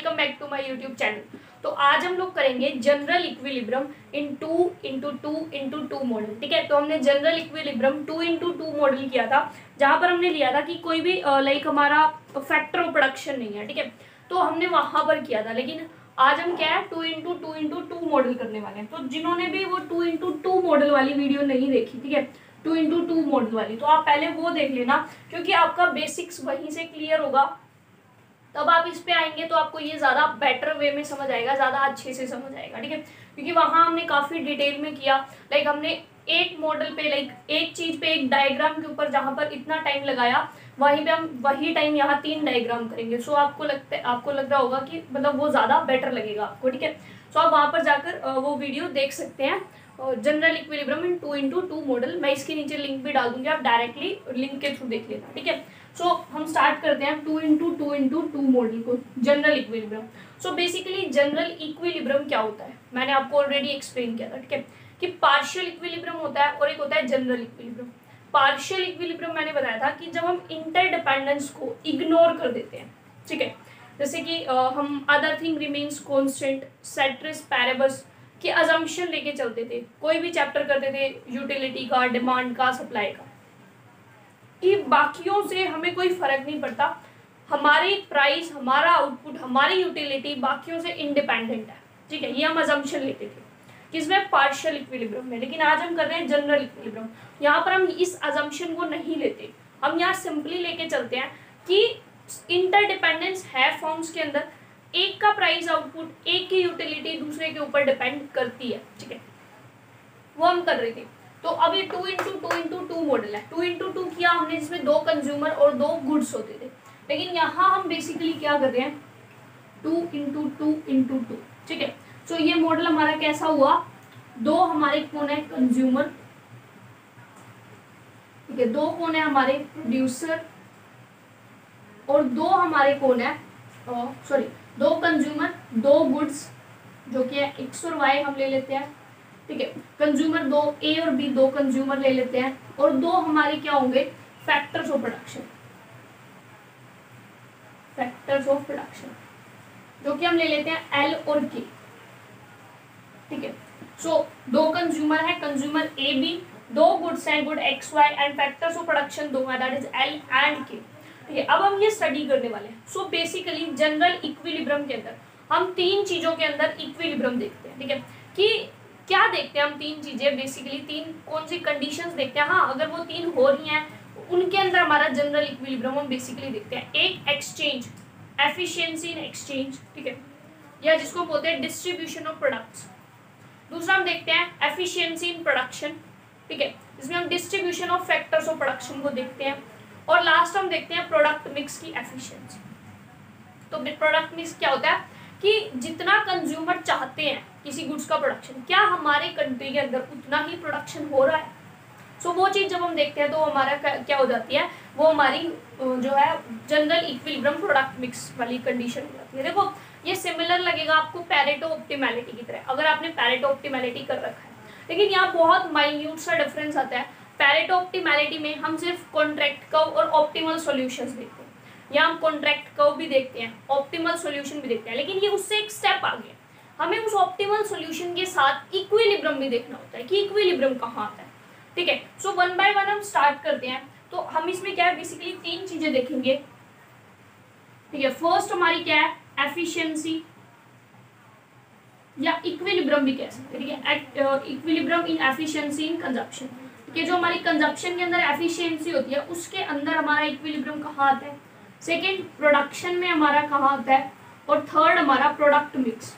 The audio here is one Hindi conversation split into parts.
Welcome back to my YouTube channel. तो आज हम लोग करेंगे जनरल इक्विलिब्रियम इन 2x2 मॉडल। ठीक है, तो हमने जनरल इक्विलिब्रियम 2x2 मॉडल किया था, जहां पर हमने लिया था कि कोई भी लाइक हमारा फैक्टर ऑफ प्रोडक्शन नहीं है। ठीक है, तो हमने वहां पर किया था, लेकिन आज हम क्या है 2x2 मॉडल करने वाले हैं। तो जिन्होंने भी वो 2x2 मॉडल वाली वीडियो नहीं देखी, ठीक है, 2x2 मॉडल वाली, तो आप पहले वो देख लेना, क्योंकि आपका बेसिक्स वहीं से क्लियर होगा। तब आप इस पे आएंगे तो आपको ये ज़्यादा बेटर वे में समझ आएगा, ज़्यादा अच्छे से समझ आएगा। ठीक है, क्योंकि वहाँ हमने काफ़ी डिटेल में किया, लाइक हमने एक मॉडल पे, लाइक एक चीज़ पे, एक डायग्राम के ऊपर जहाँ पर इतना टाइम लगाया, वहीं पे हम वही टाइम यहाँ 3 डायग्राम करेंगे। सो आपको लग रहा होगा कि मतलब वो ज़्यादा बेटर लगेगा आपको। ठीक है, सो आप वहाँ पर जाकर वो वीडियो देख सकते हैं, जनरल इक्विलिब्रियम इन 2x2 मॉडल। मैं इसके नीचे लिंक भी डाल दूंगी, आप डायरेक्टली लिंक के थ्रू देख लेना। ठीक है, सो हम स्टार्ट करते हैं 2x2 मॉडल को, general equilibrium. So basically general equilibrium क्या होता है, मैंने आपको ऑलरेडी एक्सप्लेन किया था। ठीक है, कि पार्शियल इक्विलिब्रियम होता है और एक होता है जनरल इक्विलिब्रियम। पार्शियल इक्विलिब्रियम मैंने बताया था कि जब हम इंटरडिपेंडेंस को इग्नोर कर देते हैं। ठीक है, जैसे कि हम अदर थिंग रिमेन्स कॉन्स्टेंट, सेट्रिस पैरेबस के अजम्पशन लेके चलते थे, कोई भी चैप्टर करते थे यूटिलिटी का, डिमांड का, सप्लाई का, कि बाकियों से हमें कोई फर्क नहीं पड़ता, हमारी प्राइस, हमारा आउटपुट, हमारी यूटिलिटी बाकियों से इंडिपेंडेंट है। ठीक है, ये हम अजम्पशन लेते थे किसमें, पार्शियल इक्विलिब्रियम में। लेकिन आज हम कर रहे हैं जनरल इक्विलिब्रियम। यहाँ पर हम इस अजम्पशन को नहीं लेते, हम यहाँ सिंपली लेके चलते हैं कि इंटरडिपेंडेंस है फॉर्म्स के अंदर, एक का प्राइस आउटपुट, एक की यूटिलिटी दूसरे के ऊपर डिपेंड करती है। ठीक है, वो हम कर रहे थे। तो अब ये 2x2 मॉडल है, 2x2 किया हमने, जिसमें 2 कंज्यूमर और 2 गुड्स होते थे। लेकिन यहाँ हम बेसिकली क्या कर रहे हैं, 2x2। ठीक है, सो ये मॉडल हमारा कैसा हुआ, 2 हमारे कौन है, कंज्यूमर। ठीक है, 2 कौन है हमारे, प्रोड्यूसर, और 2 हमारे कौन है, 2 कंज्यूमर, 2 गुड्स, जो कि है एक्स और वाई हम ले लेते हैं। ठीक है, कंज्यूमर 2 ए और बी, 2 कंज्यूमर ले लेते हैं, और 2 हमारे क्या होंगे, फैक्टर्स ऑफ प्रोडक्शन, जो कि हम ले लेते हैं एल और के। ठीक है, सो 2 कंज्यूमर है, कंज्यूमर ए बी, 2 गुड्स हैं, good X Y, and factors of production 2 है, दैट इज एल एंड के। ठीक है, अब हम ये स्टडी करने वाले हैं। सो बेसिकली जनरल इक्विलिब्रियम के अंदर हम 3 चीजों के अंदर इक्विलिब्रियम देखते हैं। ठीक है, कि क्या देखते हैं हम, 3 चीजें बेसिकली, 3 कौन सी कंडीशंस देखते हैं। हाँ, अगर वो 3 हो रही हैं उनके अंदर हमारा जनरल इक्विलिब्रियम हम बेसिकली देखते हैं। एक एक्सचेंज, एफिशिएंसी इन एक्सचेंज। ठीक है, या जिसको बोलते हैं डिस्ट्रीब्यूशन ऑफ प्रोडक्ट्स। दूसरा हम देखते हैं एफिशिएंसी इन प्रोडक्शन। ठीक है, जिसमें हम distribution of factors of production को देखते हैं। और लास्ट हम देखते हैं प्रोडक्ट मिक्स की एफिशिएंसी। तो प्रोडक्ट मिक्स क्या होता है कि जितना कंज्यूमर चाहते हैं किसी गुड्स का प्रोडक्शन, क्या हमारे कंट्री के अंदर उतना ही प्रोडक्शन हो रहा है। सो वो चीज़ जब हम देखते हैं तो हमारा क्या हो जाती है, वो हमारी जो है जनरल इक्विलिब्रियम प्रोडक्ट मिक्स वाली कंडीशन हो जाती है। देखो ये सिमिलर लगेगा आपको पेरेटो ऑप्टिमैलिटी की तरह, अगर आपने पेरेटो ऑप्टिमैलिटी कर रखा है, लेकिन यहाँ बहुत माइन्यूट सा डिफरेंस आता है। पेरेटो ऑप्टिमैलिटी में हम सिर्फ कॉन्ट्रैक्ट कर्व और ऑप्टिमल सॉल्यूशंस देखते हैं, या हम कॉन्ट्रैक्ट कर्व भी देखते हैं, ऑप्टिमल सॉल्यूशन भी देखते हैं, लेकिन ये उससे एक स्टेप आगे, हमें उस ऑप्टिमल सॉल्यूशन के साथ इक्विलिब्रियम भी देखना होता है कि इक्विलिब्रियम कहाँ आता है। ठीक है, सो 1 बाय 1 हम स्टार्ट करते हैं। तो हम इसमें क्या है, बेसिकली 3 चीजें देखेंगे। ठीक है, फर्स्ट हमारी क्या है, एफिशिएंसी, या इक्विलिब्रियम भी कह सकते हैं। ठीक है, इक्विलिब्रियम इन एफिशिएंसी इन कंजप्शन। ठीक है, जो हमारी कंजप्शन के अंदर एफिशिएंसी होती है, उसके अंदर हमारा इक्विलिब्रियम कहाँ आता है। सेकेंड, प्रोडक्शन में हमारा कहाँ आता है, और थर्ड हमारा प्रोडक्ट मिक्स।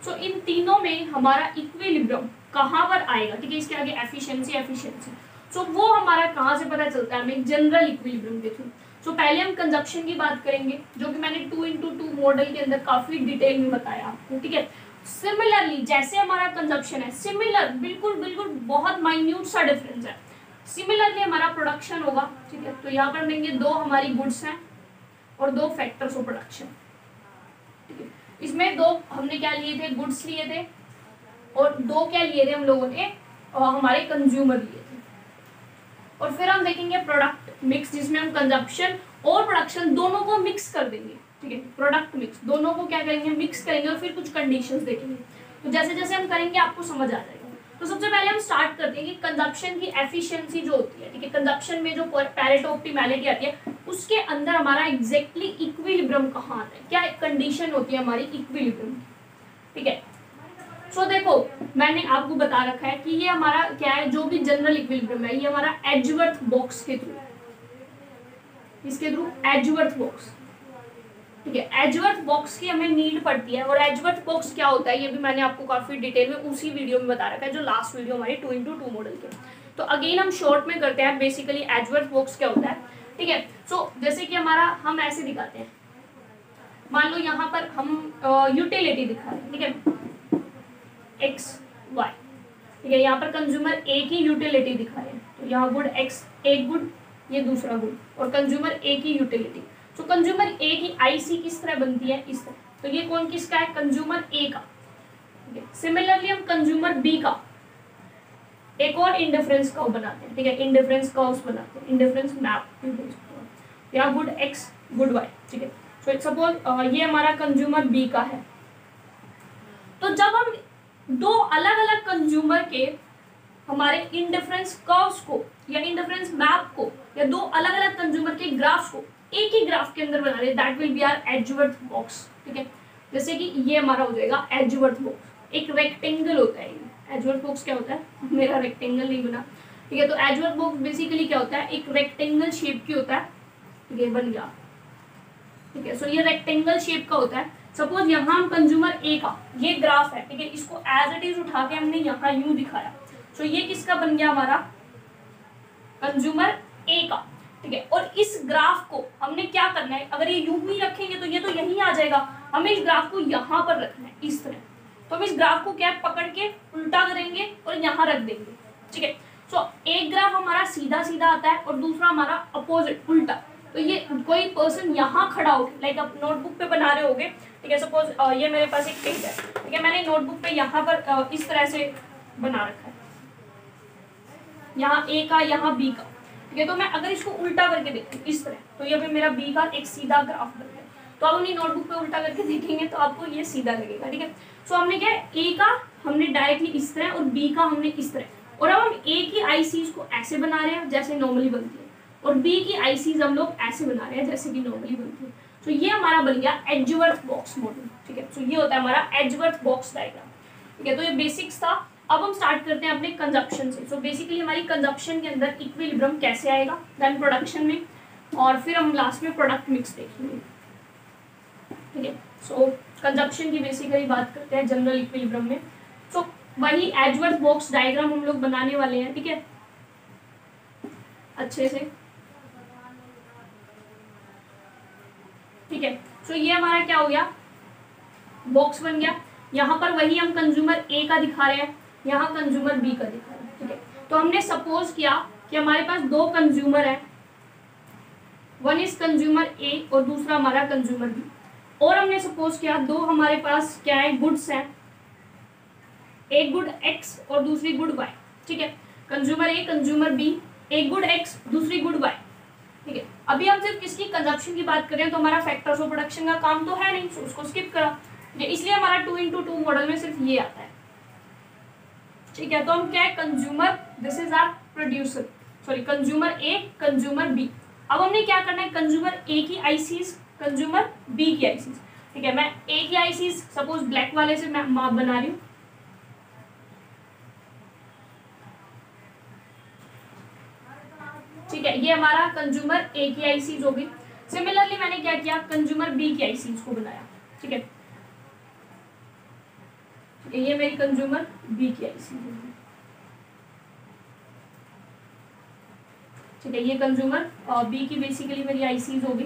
सो इन तीनों में हमारा इक्विलिब्रियम कहाँ पर आएगा। ठीक है, इसके आगे एफिशिएंसी। सो वो हमारा कहाँ से पता चलता है, हमें जनरल इक्विलिब्रियम के थ्रू। सो पहले हम कंजप्शन की बात करेंगे, जो कि मैंने 2x2 मॉडल के अंदर काफी डिटेल में बताया आपको। ठीक है, सिमिलरली जैसे हमारा कंजप्शन है, सिमिलर बिल्कुल बहुत माइन्यूट सा डिफरेंस है, सिमिलरली हमारा प्रोडक्शन होगा। ठीक है, तो यहाँ पर देंगे 2 हमारी गुड्स हैं और 2 फैक्टर्स ऑफ प्रोडक्शन। ठीक है, इसमें 2 हमने क्या लिए थे, गुड्स लिए थे, और 2 क्या लिए थे हम लोगों ने, हमारे कंज्यूमर लिए थे। और फिर हम देखेंगे प्रोडक्ट मिक्स, जिसमें हम कंजप्शन और प्रोडक्शन दोनों को मिक्स कर देंगे। ठीक है, प्रोडक्ट मिक्स, दोनों को क्या करेंगे, मिक्स करेंगे और फिर कुछ कंडीशंस देखेंगे। तो जैसे जैसे हम करेंगे आपको समझ आ जाएगा। तो सबसे पहले हम स्टार्ट करते हैं कि कंजप्शन की एफिशिएंसी जो होती है, ठीक है, कंजप्शन में जो पैरेटो ऑप्टिमैलिटी आती है उसके अंदर हमारा एग्जैक्टली इक्विलिब्रियम कहाँ आता है, क्या कंडीशन होती है हमारी इक्विलिब्रियम की, ठीक है। सो देखो मैंने आपको बता रखा है कि ये हमारा क्या है, जो भी जनरल इक्विलिब्रियम है ये हमारा एजवर्थ बॉक्स के थ्रू, इसके थ्रू एजवर्थ बॉक्स, ठीक है। एजवर्थ बॉक्स की हमें नीड पड़ती है, और एजवर्थ बॉक्स क्या होता है ये भी मैंने आपको काफी डिटेल में उसी वीडियो में बता रखा है, जो लास्ट वीडियो हमारी 2x2 मॉडल के। तो अगेन हम शॉर्ट में करते हैं, बेसिकली एजवर्थ बॉक्स क्या होता है, ठीक है। सो जैसे कि हमारा हम ऐसे दिखाते हैं, मान लो यहाँ पर हम यूटिलिटी दिखा रहे हैं, ठीक है, एक्स वाई, ठीक है। यहाँ पर कंज्यूमर ए की यूटिलिटी दिखा रहे हैं, तो यहाँ गुड एक्स, एक गुड, ये दूसरा गुड, और कंज्यूमर ए की यूटिलिटी। तो कंज्यूमर ए की आईसी किस तरह बनती है, इस तरह। तो ये कौन किसका है, कंज्यूमर ए का, ठीक है। सिमिलरली हम कंज्यूमर बी का एक और इंडिफरेंस कर्व बनाते हैं, ठीक है, इंडिफरेंस कर्व्स बनाते हैं, इंडिफरेंस मैप, यहाँ गुड एक्स गुड वाई, ठीक है। सो सपोज ये हमारा कंज्यूमर बी का है। तो जब हम दो अलग अलग कंज्यूमर के हमारे इंडिफरेंस कर्व्स को या इंडिफरेंस मैप को या दो अलग अलग कंज्यूमर के ग्राफ्स को एक ही ग्राफ के अंदर बना रहे, that will be our Edgeworth box, ठीक है। जैसे कि ये हमारा हो जाएगा एजवर्थ बॉक्स, एक रेक्टेंगल होता है। एजवर्थ बॉक्स क्या होता है, मेरा रेक्टेंगल नहीं बना, ठीक है। तो एजवर्थ बॉक्स बेसिकली क्या होता है, एक रेक्टेंगल शेप की होता है, ठीक है, बन गया, ठीक है। सो ये रेक्टेंगल शेप का होता है। सपोज यहाँ हम कंज्यूमर ए का ये ग्राफ है, ठीक है, इसको एज इट इज उठा के हमने यहाँ यूं दिखाया। सो ये किसका बन गया, हमारा कंज्यूमर ए का, ठीक है। और इस ग्राफ को हमने क्या करना है, अगर ये यूं ही रखेंगे तो ये तो यहीं आ जाएगा, हमें इस ग्राफ को यहाँ पर रखना है इस तरह। तो हम इस ग्राफ को क्या पकड़ के उल्टा करेंगे और यहाँ रख देंगे, ठीक है। सो एक ग्राफ हमारा सीधा सीधा आता है और दूसरा हमारा अपोजिट उल्टा। तो ये कोई पर्सन यहाँ खड़ा हो, लाइक आप नोटबुक पे बना रहे होगे, ठीक है। सपोज ये मेरे पास एक पेज है, ठीक है, मैंने नोटबुक पे यहाँ पर इस तरह से बना रखा है, यहाँ ए का यहाँ बी का, ठीक है। तो मैं अगर इसको उल्टा करके देखूं इस तरह, तो ये भी मेरा बी का एक सीधा ग्राफ बन गया। तो आप अपनी नोटबुक पे उल्टा करके देखेंगे तो आपको ये सीधा लगेगा, ठीक है। सो हमने क्या ए का हमने डायरेक्टली इस तरह और बी का हमने इस तरह, और अब हम ए की आईसीज को ऐसे बना रहे हैं जैसे नॉर्मली बनती है, और बी की आईसीज हम लोग ऐसे बना रहे हैं जैसे कि नॉर्मली बनती है। तो ये हमारा बन गया एजवर्थ बॉक्स मॉडल, ठीक है। तो ये होता है हमारा एजवर्थ बॉक्स डायग्राम, ठीक है। तो ये बेसिक्स था। अब हम स्टार्ट करते हैं अपने कंजप्शन से। सो बेसिकली हमारी कंजप्शन के अंदर इक्विलिब्रियम कैसे आएगा, देन प्रोडक्शन में, और फिर हम लास्ट में प्रोडक्ट मिक्स देखेंगे, ठीक है। सो कंजप्शन की बेसिकली बात करते हैं जनरल इक्विलिब्रियम में। सो वही एजवर्थ बॉक्स डायग्राम हम लोग बनाने वाले हैं, ठीक है, अच्छे से, ठीक है। सो ये हमारा क्या हो गया, बॉक्स बन गया। यहाँ पर वही हम कंज्यूमर ए का दिखा रहे हैं, यहाँ कंज्यूमर बी का दिखा रहे हैं, ठीक है। तो हमने सपोज किया कि हमारे पास दो कंज्यूमर है, वन इज कंज्यूमर ए और दूसरा हमारा कंज्यूमर बी, और हमने सपोज किया दो हमारे पास क्या है, गुड्स हैं, एक गुड एक्स और दूसरी गुड वाई, ठीक है। कंज्यूमर ए कंज्यूमर बी, एक गुड एक्स दूसरी गुड वाई, ठीक है। अभी हम सिर्फ किसकी कंजप्शन की बात कर रहे हैं, तो हमारा फैक्टर्स ऑफ प्रोडक्शन का काम तो है नहीं, तो उसको स्किप करा, इसलिए हमारा 2x2 मॉडल में सिर्फ ये आता है, ठीक है। तो हम क्या है, consumer, this is our producer, sorry consumer A consumer B. अब हमने क्या करना है, कंज्यूमर ए की आईसीज कंज्यूमर बी की आईसीज, ठीक है। मैं ए की आईसीज सपोज ब्लैक वाले से मैं माप बना रही हूँ, ठीक है। ये हमारा कंज्यूमर ए की आईसीज होगी। सिमिलरली मैंने क्या किया, कंज्यूमर बी की आईसीज को बनाया, ठीक है। ये मेरी कंज्यूमर बी की आईसीज होगी, ठीक है। ये कंज्यूमर बी की बेसिकली मेरी आईसीज होगी,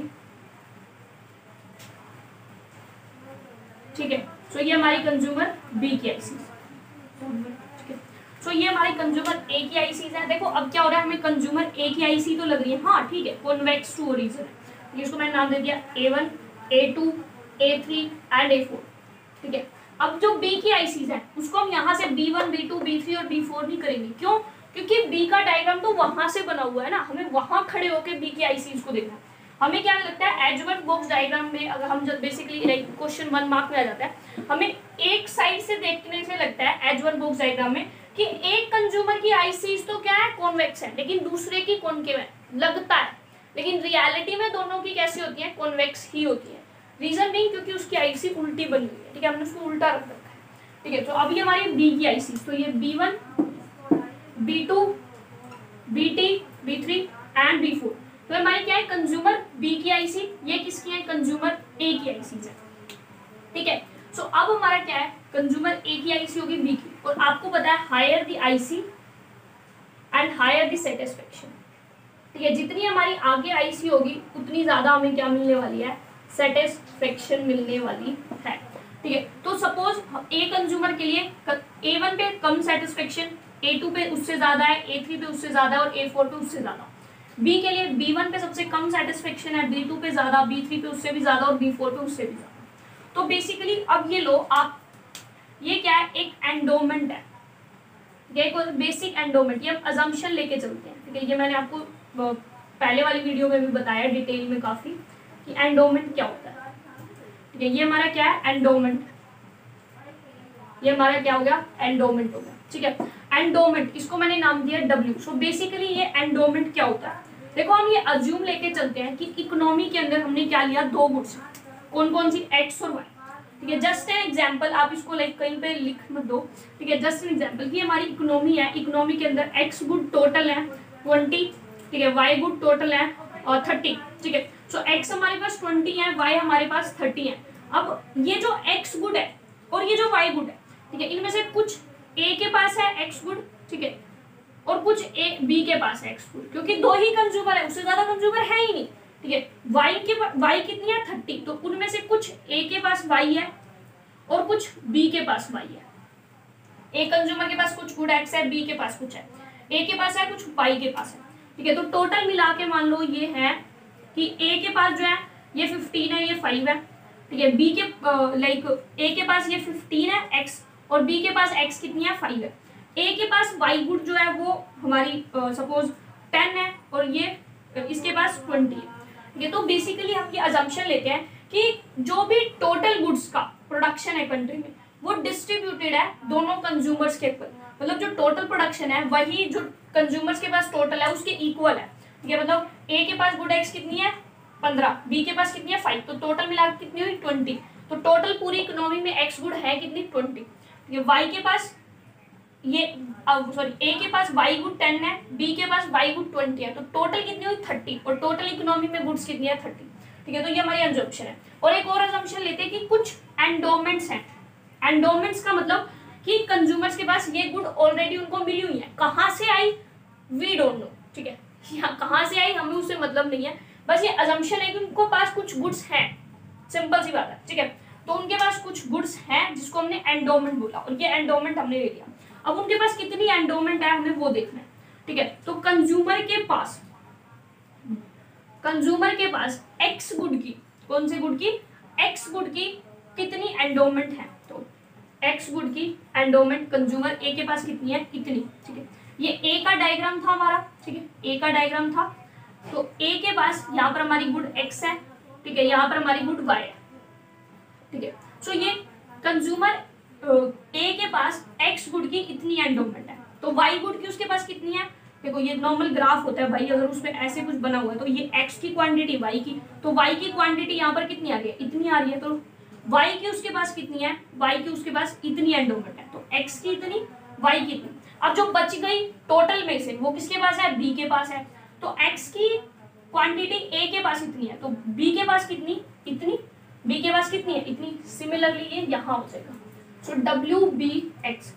ठीक है। सो ये हमारी कंज्यूमर बी की आईसीज, ठीक है। सो ये हमारी कंज्यूमर ए की आईसीज है। देखो अब क्या हो रहा है, हमें कंज्यूमर ए की आईसी तो लग रही है, हाँ ठीक है, कॉन्वेक्स टू ओरिजिन है, इसको मैंने नाम दे दिया A1 A2 A3 and A4, ठीक है। अब जो बी की आईसीज है उसको हम यहाँ से B1 B2 B3 और B4 नहीं करेंगे, क्यों, क्योंकि बी का डायग्राम तो वहां से बना हुआ है ना, हमें वहां खड़े होकर बी की आईसीज को देखना है। हमें क्या लगता है एडजॉइंट बॉक्स डायग्राम में, अगर हम जब बेसिकली क्वेश्चन 1 मार्क में आ जाता है, हमें एक साइड से देखने से लगता है एडजॉइंट बॉक्स डायग्राम में कि एक कंज्यूमर की आईसीज तो क्या है कॉन्वेक्स है, लेकिन दूसरे की कॉनकेव है लगता है, लेकिन रियलिटी में दोनों की कैसी होती है, कॉन्वेक्स ही होती है। रीजन बीइंग क्योंकि उसकी आईसी उल्टी बनी हुई है, ठीक है, हमने उसको उल्टा रख रखा है, ठीक है। तो अभी हमारी बी की आईसी, तो ये B1 B2 BT B3 and B4, तो हमारी क्या है कंज्यूमर बी की आईसी, ये किसकी है कंज्यूमर ए की आईसी है, ठीक है। सो अब हमारा क्या है कंज्यूमर ए की आईसी होगी बी की, और आपको पता है higher the IC and higher the satisfaction, ठीक है। जितनी हमारी आगे आईसी होगी उतनी ज्यादा हमें क्या मिलने वाली है, सेटिस्फेक्शन मिलने वाली है, ठीक है। तो सपोज ए कंज्यूमर के लिए A1 पे कम सेटिस्फेक्शन, A2 पे उससे ज्यादा है, A3 पे उससे ज्यादा और A4 पे उससे ज्यादा। बी के लिए B1 पे सबसे कम सेटिस्फेक्शन है, B2 पे ज्यादा, B3 पे उससे भी ज्यादा और B4 पे उससे भी ज्यादा। तो बेसिकली अब ये लो आप, ये क्या है एक एंडोमेंट है, ये कोई बेसिक एंडोमेंट, ये हम अजम्पशन लेके चलते हैं, ठीक है। ये मैंने आपको पहले वाली वीडियो में भी बताया डिटेल में काफी कि एंडोमेंट क्या होता है, ठीक है। ये हमारा क्या है एंडोमेंट, ये हमारा क्या हो गया एंडोमेंट हो गया, ठीक है। एंडोमेंट, इसको मैंने नाम दिया W। सो बेसिकली ये एंडोमेंट क्या होता है, देखो हम ये अज्यूम लेके चलते हैं कि इकोनॉमी के अंदर हमने क्या लिया, दो गुड्स, कौन कौन सी, X और Y, ठीक है। जस्ट एन एग्जांपल, आप इसको लाइक कहीं पे लिख मत दो, ठीक है। जस्ट एन एग्जांपल कि हमारी इकोनॉमी है, इकोनॉमी के अंदर X गुड टोटल है 20, ठीक है, Y गुड टोटल है 30, ठीक है। सो X हमारे पास 20 है, Y हमारे पास 30 है। अब ये जो X गुड है और ये जो Y गुड है, ठीक है, इनमें से कुछ A के पास है X गुड, ठीक है, और कुछ B के पास है X गुड, क्योंकि दो ही कंज्यूमर है, उससे ज्यादा कंज्यूमर है ही नहीं, ठीक है। Y कितनी है 30, तो उनमें से कुछ A के पास Y है और कुछ B के पास Y है। A कंज्यूमर के पास कुछ गुड X है, B के पास कुछ है, A के पास है कुछ, Y के पास है, ठीक है। तो टोटल मिला के मान लो ये है कि A के पास जो है ये 15 है, ये 5 है, ठीक है। B के लाइक A के पास ये 15 है X और B के पास X कितनी है 5 है। A के पास Y गुड जो है वो हमारी सपोज 10 है और ये इसके पास 20 है, ठीक है। तो बेसिकली हम ये अजम्पशन लेते हैं कि जो भी टोटल गुड्स का प्रोडक्शन है कंट्री में वो डिस्ट्रीब्यूटेड है दोनों कंज्यूमर्स के ऊपर, मतलब जो टोटल प्रोडक्शन है वही जो कंज्यूमर्स के पास टोटल है उसके इक्वल है, ठीक है। मतलब A के पास गुड X कितनी है 15, B के पास कितनी है 5, तो टोटल मिला के कितनी हुई 20। तो टोटल पूरी इकोनॉमी में X गुड है कितनी 20, ठीक है। Y के पास ये सॉरी A के पास Y गुड 10 है, B के पास Y गुड 20 है, तो टोटल कितनी हुई 30 और टोटल इकोनॉमी में गुड्स कितनी है 30, ठीक है। तो ये हमारी अजम्पशन है। और एक और अजम्पशन लेते हैं कि कुछ एंडोमेंट्स हैं। एंडोमेंट्स का मतलब कि कंज्यूमर्स के पास ये गुड ऑलरेडी उनको मिली हुई है, कहाँ से आई वी डोंट नो, ठीक है, कहाँ से आई हमें उससे मतलब नहीं है, बस ये अजम्पशन है कि उनको पास कुछ गुड्स हैं, सिंपल सी बात है, ठीक है। तो उनके पास कुछ गुड्स हैं जिसको हमने एंडोमेंट बोला और ये एंडोमेंट हमने ले लिया। अब उनके पास कितनी एंडोमेंट है हमें वो देखना है, ठीक है। तो कंज्यूमर के पास एक्स गुड की, कौन से गुड की, एक्स गुड की कितनी एंडोमेंट है, तो एक्स गुड की एंडोमेंट कंज्यूमर ए के पास कितनी है इतनी, ठीक है। ये ए का डायग्राम था हमारा, ठीक है, ए का डायग्राम था। तो ए के पास यहाँ पर हमारी गुड एक्स है, ठीक है, यहाँ पर हमारी गुड वाई है, ठीक है। सो ये कंज्यूमर ए के पास एक्स गुड की इतनी एंडोमेंट है, तो वाई गुड की उसके पास कितनी है, देखो ये नॉर्मल ग्राफ होता है भाई, अगर उसमें ऐसे कुछ बना हुआ है तो ये एक्स की क्वांटिटी वाई की, तो वाई की क्वांटिटी यहाँ पर कितनी आ रही है इतनी आ रही है, तो वाई की उसके पास कितनी है, वाई की उसके पास इतनी एंडोमेंट है, तो एक्स की इतनी वाई की इतनी। अब जो बच गई टोटल में से वो किसके पास है, बी के पास है, तो एक्स की क्वांटिटी ए के पास इतनी है, तो बी के पास कितनी इतनी, बी के पास कितनी है इतनी। सिमिलरली ये यहाँ हो जाएगा, सो डब्ल्यू बी एक्स,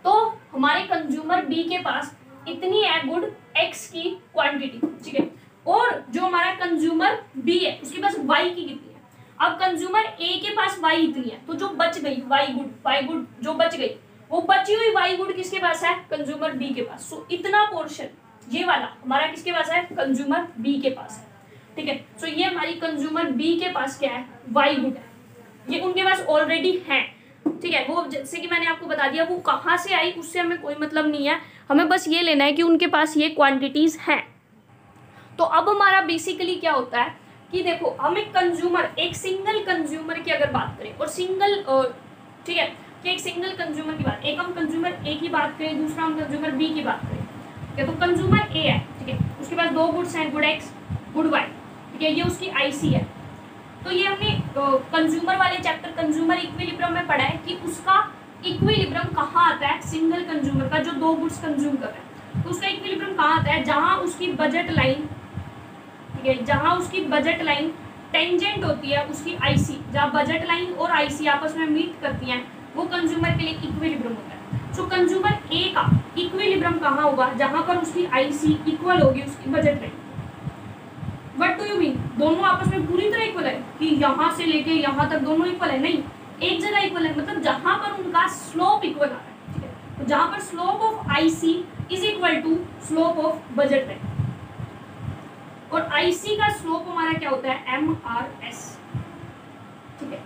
तो हमारे कंज्यूमर बी के पास इतनी है गुड एक्स की क्वांटिटी, ठीक है। और जो हमारा कंज्यूमर बी है उसके पास वाई की कितनी है, अब कंज्यूमर ए के पास वाई इतनी है, तो जो बच गई वाई गुड जो बच गई वो बची हुई वाई गुड किसके पास है, कंज्यूमर बी के पास। सो इतना पोर्शन ये वाला हमारा किसके पास है, कंज्यूमर बी के पास है, ठीक है। सो ये हमारी कंज्यूमर बी के पास क्या है, वाई गुड है, ये उनके पास ऑलरेडी है, ठीक है। वो जैसे कि मैंने आपको बता दिया वो कहाँ से आई उससे हमें कोई मतलब नहीं है, हमें बस ये लेना है कि उनके पास ये क्वांटिटीज हैं। तो अब हमारा बेसिकली क्या होता है कि देखो हम एक कंज्यूमर, एक सिंगल कंज्यूमर की अगर बात करें और सिंगल ठीक है कि एक सिंगल कंज्यूमर की बात, एक हम कंज्यूमर ए की बात करें, दूसरा हम कंज्यूमर बी की बात करें, ठीक है। तो कंज्यूमर ए है, ठीक है, उसके पास दो गुड्स हैं, गुड एक्स गुड वाई, ठीक है, ये उसकी आईसी है। तो ये हमने कंज्यूमर वाले चैप्टर कंज्यूमर इक्विलिब्रियम में पढ़ा है कि उसका इक्विलिब्रियम कहाँ आता है, सिंगल कंज्यूमर का जो दो गुड्स कंज्यूम कर रहा है, तो उसका इक्विलिब्रियम कहाँ आता है, जहाँ उसकी बजट लाइन, ठीक है, जहाँ उसकी बजट लाइन टेंजेंट होती है उसकी आईसी, जहाँ बजट लाइन और आईसी आपस में मीट करती हैं, वो कंज्यूमर के लिए इक्विलिब्रियम होता है। सो कंज्यूमर ए का इक्विलिब्रियम कहाँ होगा, जहाँ पर उसकी आईसी इक्वल होगी उसकी budget line. What do you mean, दोनों आपस में पूरी तरह इक्वल है कि यहाँ से लेके यहाँ तक दोनों इक्वल है, नहीं, एक जगह इक्वल है, मतलब जहाँ पर उनका स्लोप इक्वल आ रहा है, ठीक है। तो जहाँ पर slope of IC is equal to slope of budget line, और आईसी का स्लोप हमारा क्या होता है, MRS, ठीक है,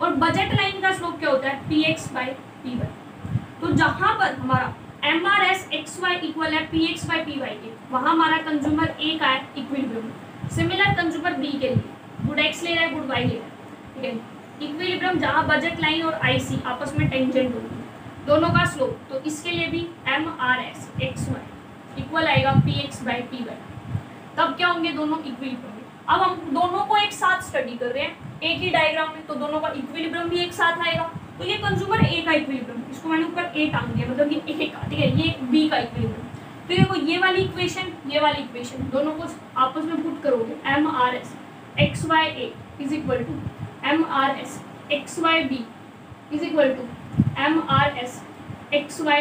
और बजट लाइन का स्लोप क्या होता है, PX/PY। तो जहां पर हमारा MRS XY इक्वल है PX/PY के, वहां हमारा कंज्यूमर ए का है इक्विलिब्रियम। सिमिलर कंज्यूमर बी के लिए गुड एक्स ले रहा है, गुड वाई ले रहा है, ठीक है, इक्विलिब्रियम जहां बजट लाइन और आईसी आपस में टेंजेंट होगी, दोनों का स्लोप, तो इसके लिए भी MRS XY इक्वल आएगा PX/PY। तब क्या होंगे, दोनों इक्विलिब्रियम। अब हम दोनों को एक साथ स्टडी कर रहे हैं एक ही डायग्राम में, तो दोनों का इक्विलिब्रियम भी एक साथ आएगा। तो ये कंज्यूमर ए का इक्विलिब्रियम, इसको मैंने ऊपर ए टांग दिया, मतलब ये ए का, ठीक है, ये बी का इक्विलिब्रियम। तो देखो ये वाली इक्वेशन, ये वाली इक्वेशन, दोनों को आपस में पुट करोगे, MRS XYA is equal to MRS XYB is equal to MRS XY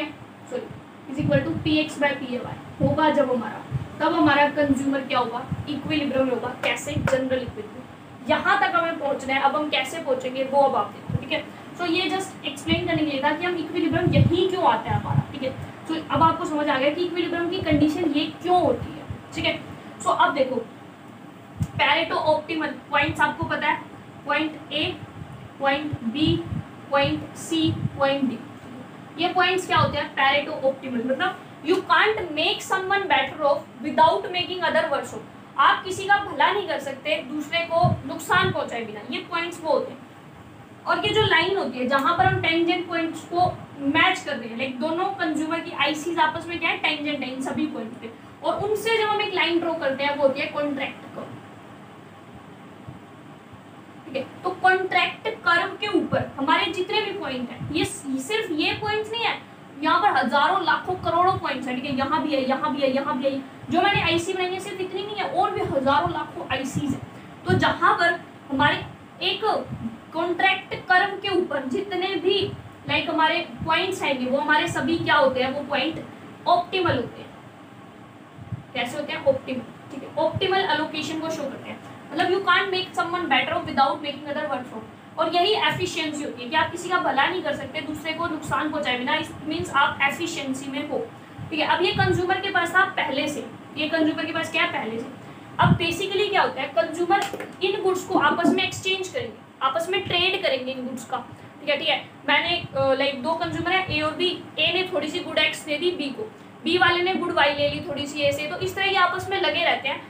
is equal to PX/PY होगा। जब हमारा, तब हमारा कंज्यूमर क्या होगा, इक्विलिब्रियम होगा। कैसे, जनरल इक्विलिब्रियम। यहाँ तक हमें पहुँचना है, अब हम कैसे पहुँचेंगे वो अब आप देखो, ठीक है। सो ये जस्ट एक्सप्लेन करने के लिए था कि हम इक्विलिब्रियम यही क्यों आता है हमारा, ठीक है। सो अब आपको समझ आ गया कि इक्विलिब्रियम की कंडीशन ये क्यों होती है, ठीक है। सो अब देखो पैरेटो ऑप्टिमल पॉइंट्स आपको पता है, point A, point B, point C, point D, ये पॉइंट्स क्या होते हैं, पैरेटो ऑप्टिमल। मतलब you can't make someone better off without making other worse off. आप किसी का भला नहीं कर सकते दूसरे को नुकसान पहुंचाए बिना, ये पॉइंट्स वो होते हैं। और ये जो लाइन होती है जहां पर हम टेंजेंट पॉइंट्स को मैच कर रहे हैं, लाइक दोनों कंज्यूमर की आईसीज आपस में क्या है, टेंजेंट है इन सभी पॉइंट्स पे, और उनसे जब हम एक लाइन ड्रॉ करते हैं वो होती है कॉन्ट्रैक्ट कर्व, ठीक है। तो कॉन्ट्रैक्ट कर्व के ऊपर हमारे जितने भी पॉइंट हैं, ये सिर्फ ये पॉइंट्स नहीं है, यहाँ पर हजारों लाखों करोड़ों पॉइंट्स हैं, ठीक है, यहाँ भी है, यहाँ भी है, यहाँ भी है। जो मैंने आईसी बनाई है सिर्फ इतनी नहीं है, और भी हजारों लाखों आईसीज है। तो जहां पर हमारे एक कॉन्ट्रैक्ट कर्व के ऊपर जितने भी लाइक हमारे पॉइंट्स आएंगे वो हमारे सभी क्या होते हैं, वो पॉइंट ऑप्टिमल होते हैं। कैसे होते हैं, ऑप्टिमल, ठीक है, ऑप्टिमल एलोकेशन को शो करते हैं। मतलब you can't make someone better off without making other worse off. और यही एफिशिएंसी होती है कि आप किसी का भला नहीं कर सकते दूसरे को नुकसान पहुंचाए बिना, इट मींस आप एफिशिएंसी में हो, ठीक है। अब ये कंज्यूमर के पास था पहले से, ये कंज्यूमर के पास क्या है, पहले से। अब बेसिकली क्या होता है, कंज्यूमर इन गुड्स को आपस में एक्सचेंज करेंगे, आपस में ट्रेड करेंगे इन गुड्स का, ठीक है, ठीक है। मैंने लाइक दो कंज्यूमर है ए और बी, ए ने थोड़ी सी गुड एक्स दे दी बी को, बी वाले ने गुड वाई ले ली थोड़ी सी ऐसे। तो इस तरह ये आपस में लगे रहते हैं।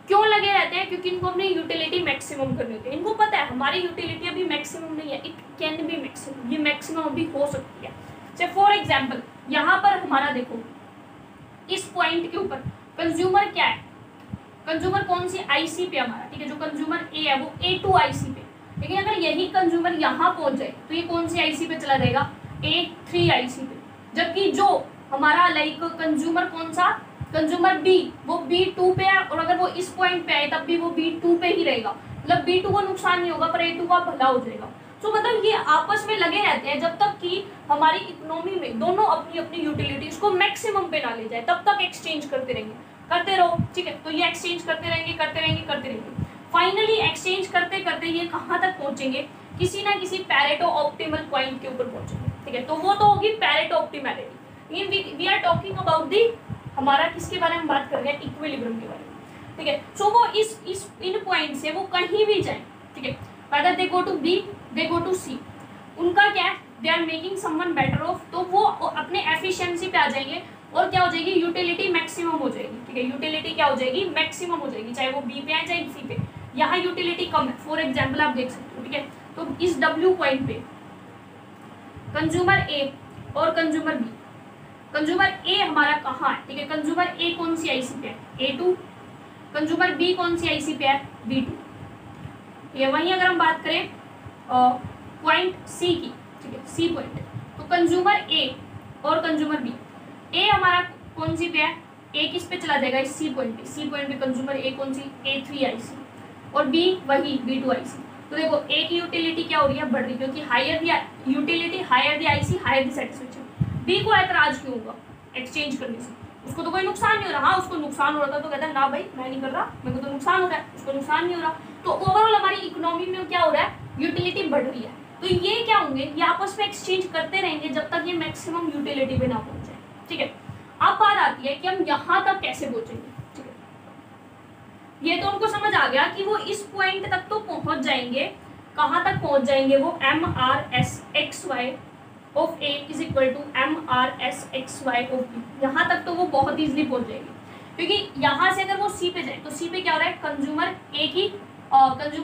क्यों लगे रहते हैं, क्योंकि इनको अपनी यूटिलिटी मैक्सिमम करनी होती है। इनको पता है हमारी यूटिलिटी अभी मैक्सिमम नहीं है, इट कैन बी मैक्सिमम, ये मैक्सिमम अभी हो सकती है। से फॉर एग्जाम्पल यहाँ पर हमारा देखो इस पॉइंट के ऊपर कंज्यूमर क्या है, कंज्यूमर कौन सी आईसी पे हमारा, ठीक है, जो कंज्यूमर ए है वो A2 आईसी पे। लेकिन अगर यही कंज्यूमर यहाँ पहुंच जाए तो ये कौन सी आईसी पे चला जाएगा, A3 आईसी पे। जबकि जो हमारा लाइक कंज्यूमर कौन सा, कंज्यूमर बी, वो B2 पे है, और अगर वो इस पॉइंट पे आए तब भी वो B2 पे ही रहेगा। मतलब B2 को नुकसान नहीं होगा पर A2 का भला हो जाएगा। तो मतलब ये आपस में लगे रहते हैं जब तक कि हमारी इकोनॉमी में दोनों अपनी अपनी यूटिलिटीज को मैक्सिमम पे ना ले जाए, तब तक एक्सचेंज करते रहेंगे, करते रहो, ठीक है। तो ये एक्सचेंज करते रहेंगे, करते रहेंगे, करते रहेंगे। फाइनली एक्सचेंज करते करते ये कहाँ तक पहुंचेंगे, किसी ना किसी पैरेटो ऑप्टिमल पॉइंट के ऊपर पहुंचेंगे, ठीक है। तो वो तो होगी Pareto optimality. We are talking about the, हमारा किसके बारे में बात कर रहे हैं, इक्विलिब्रियम के बारे में, ठीक है। सो वो इस इन पॉइंट से वो कहीं भी जाए, ठीक है, whether they go to B, they go to C, उनका क्या है, they are making someone better off. तो वो अपने एफिशिएंसी पे आ जाएंगे और क्या हो जाएगी, यूटिलिटी मैक्सिमम हो जाएगी, ठीक है। यूटिलिटी क्या हो जाएगी, मैक्सिमम हो जाएगी, चाहे वो बी पे आए चाहे सी पे। यहाँ यूटिलिटी कम है, फॉर एग्जाम्पल आप देख सकते हो, ठीक है। तो इस W पॉइंट पे कंज्यूमर A और कंज्यूमर B, कंज्यूमर A हमारा कहाँ है, ठीक है, कंज्यूमर A कौन सी आईसी पे है, A2, कंज्यूमर B कौन सी आईसी पे है, B2। ये वहीं अगर हम बात करें पॉइंट C की, ठीक है, C पॉइंट, तो कंज्यूमर A और कंज्यूमर B, A हमारा कौन सी पे है, A किस पे चला जाएगा, इस C पॉइंट पे, C पॉइंट पे कंज्यूमर A कौन सी, A3 आईसी, और B वही B2 आईसी। तो देखो A की यूटिलिटी क्या हो रही है, बढ़ रही है, क्योंकि हायर दी यूटिलिटी, हायर दी आईसी, हायर दी सेटिस्फेक्शन। B को ऐतराज क्यों होगा एक्सचेंज करने से, उसको तो कोई नुकसान नहीं हो रहा। हाँ, उसको नुकसान हो रहा था तो कहता है ना भाई मैं नहीं कर रहा, मेरे को तो नुकसान हो रहा है, उसको नुकसान नहीं हो रहा। तो ओवरऑल हमारी इकोनॉमी में क्या हो रहा है, यूटिलिटी बढ़ रही है। तो ये क्या होंगे, ये आपस में एक्सचेंज करते रहेंगे जब तक ये मैक्सिमम यूटिलिटी पे ना पहुंच जाए, ठीक है। अब बात आती है कि हम यहाँ तक कैसे पहुंचेंगे, ठीक है। ये तो उनको समझ आ गया कि वो इस पॉइंट तक तो पहुंच जाएंगे, कहाँ तक पहुंच जाएंगे, वो MRSXY of A is equal to MRSXY of B, यहाँ तक तो वो बहुत ईजिली पहुंच जाएंगे। क्योंकि यहाँ से अगर वो C पे जाए तो C पे क्या हो रहा है, कंज्यूमर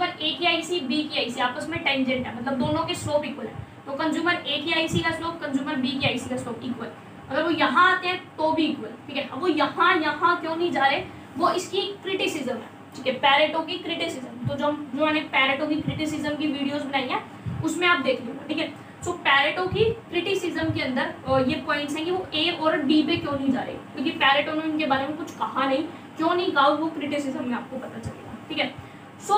A की आईसी, B की आईसी आपस में टेंजेंट है, मतलब दोनों के स्लोप इक्वल है। तो कंज्यूमर A की आईसी का स्लोप कंज्यूमर B की आईसी का स्लोप इक्वल, अगर वो यहाँ आते हैं तो भी इक्वल, ठीक है। अब वो यहाँ क्यों नहीं जा रहे, वो इसकी क्रिटिसिज्म है, ठीक है, पैरेटो की क्रिटिसिज्म। तो जो मैंने पैरेटो की क्रिटिसिज्म की वीडियोस बनाई है उसमें आप देख लीजिए, ठीक है। सो पैरेटो की क्रिटिसिज्म के अंदर ये पॉइंट्स हैं कि वो A और D पे क्यों नहीं जा रहे, क्योंकि पैरेटो ने उनके बारे में कुछ कहा नहीं, क्यों नहीं कहा वो क्रिटिसिज्म में आपको पता चलेगा, ठीक है। सो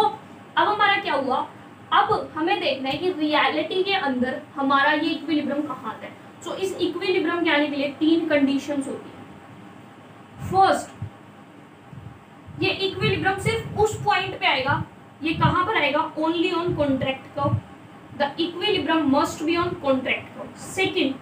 अब हमारा क्या हुआ, अब हमें देखना है कि रियलिटी के अंदर हमारा ये इक्विलिब्रियम कहाँ आता है। सो इस इक्विलिब्रियम के आने के लिए 3 कंडीशंस होती है। फर्स्ट, ये इक्विलिब्रियम सिर्फ उस पॉइंट पे आएगा, ये कहाँ पर आएगा, only on contract curve, the equilibrium must be on contract curve. Second,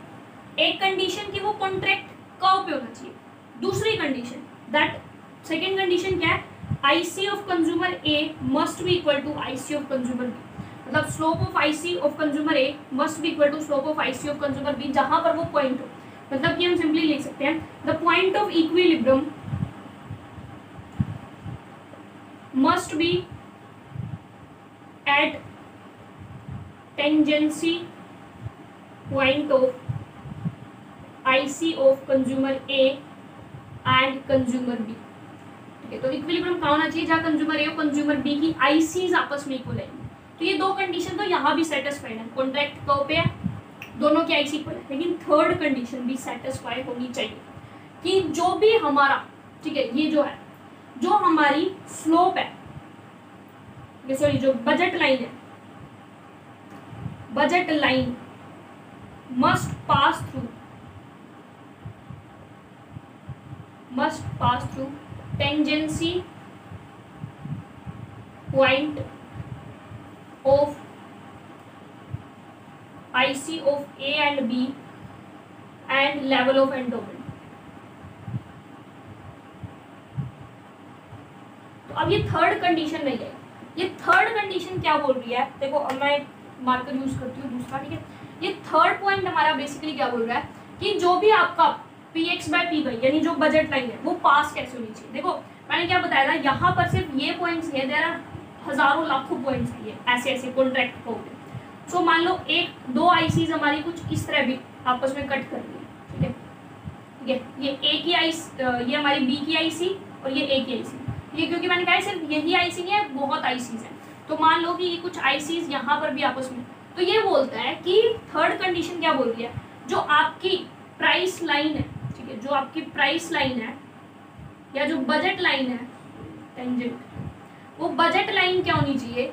एक कंडीशन की वो कॉन्ट्रैक्ट कर्व पे होना चाहिए। दूसरी कंडीशन, दैट सेकंड कंडीशन क्या है, IC of consumer A must be equal to IC of consumer B, मतलब slope of IC of consumer A must be equal to slope of IC of consumer B, जहां पर वो पॉइंट हो। मतलब कि हम सिंपली लिख सकते हैं the point of equilibrium must be at tangency point of IC of consumer A and consumer B, ठीक है। तो इक्विलिब्रियम कहाँ होना चाहिए, जहाँ कंज्यूमर A और कंज्यूमर B की आईसीज आपस में इक्वल है। तो ये 2 कंडीशन तो यहाँ भी सेटिस्फाइड है, कॉन्ट्रैक्ट कर्व पे है, दोनों की आईसी इक्वल है। लेकिन थर्ड कंडीशन भी सेटिस्फाई होनी चाहिए कि जो भी हमारा, ठीक है, ये जो है, जो हमारी स्लोप है, सॉरी जो बजट लाइन है, budget line must pass through tangency point of IC of A and B and level of endowment. तो अब ये थर्ड कंडीशन नहीं है, ये थर्ड कंडीशन क्या बोल रही है, देखो अब मैं मार्कर यूज करती हूँ दूसरा, ठीक है। ये थर्ड पॉइंट हमारा बेसिकली क्या बोल रहा है कि जो भी आपका Px/Py यानी जो बजट लाइन है वो पास कैसे होनी चाहिए। देखो मैंने क्या बताया था, यहाँ पर सिर्फ ये पॉइंट्स है, देयर आर हजारों लाखों पॉइंट्स है ऐसे ऐसे कॉन्ट्रैक्ट हो गए। सो मान लो 1-2 आईसीज हमारी कुछ इस तरह भी आपस में कट कर रही है, ठीक है, ठीक है। ये A की आईसी, ये हमारी B की आईसी और ये A की आईसी, ये क्योंकि मैंने कहा सिर्फ यही आईसी नहीं है, बहुत आईसीज है। तो मान लो कि ये कुछ आईसीज यहाँ पर भी आपस में, तो ये बोलता है कि थर्ड कंडीशन क्या बोल रही है, जो आपकी प्राइस लाइन है, ठीक है, जो आपकी प्राइस लाइन है या जो बजट लाइन है टेंजेंट, वो बजट लाइन क्या होनी चाहिए,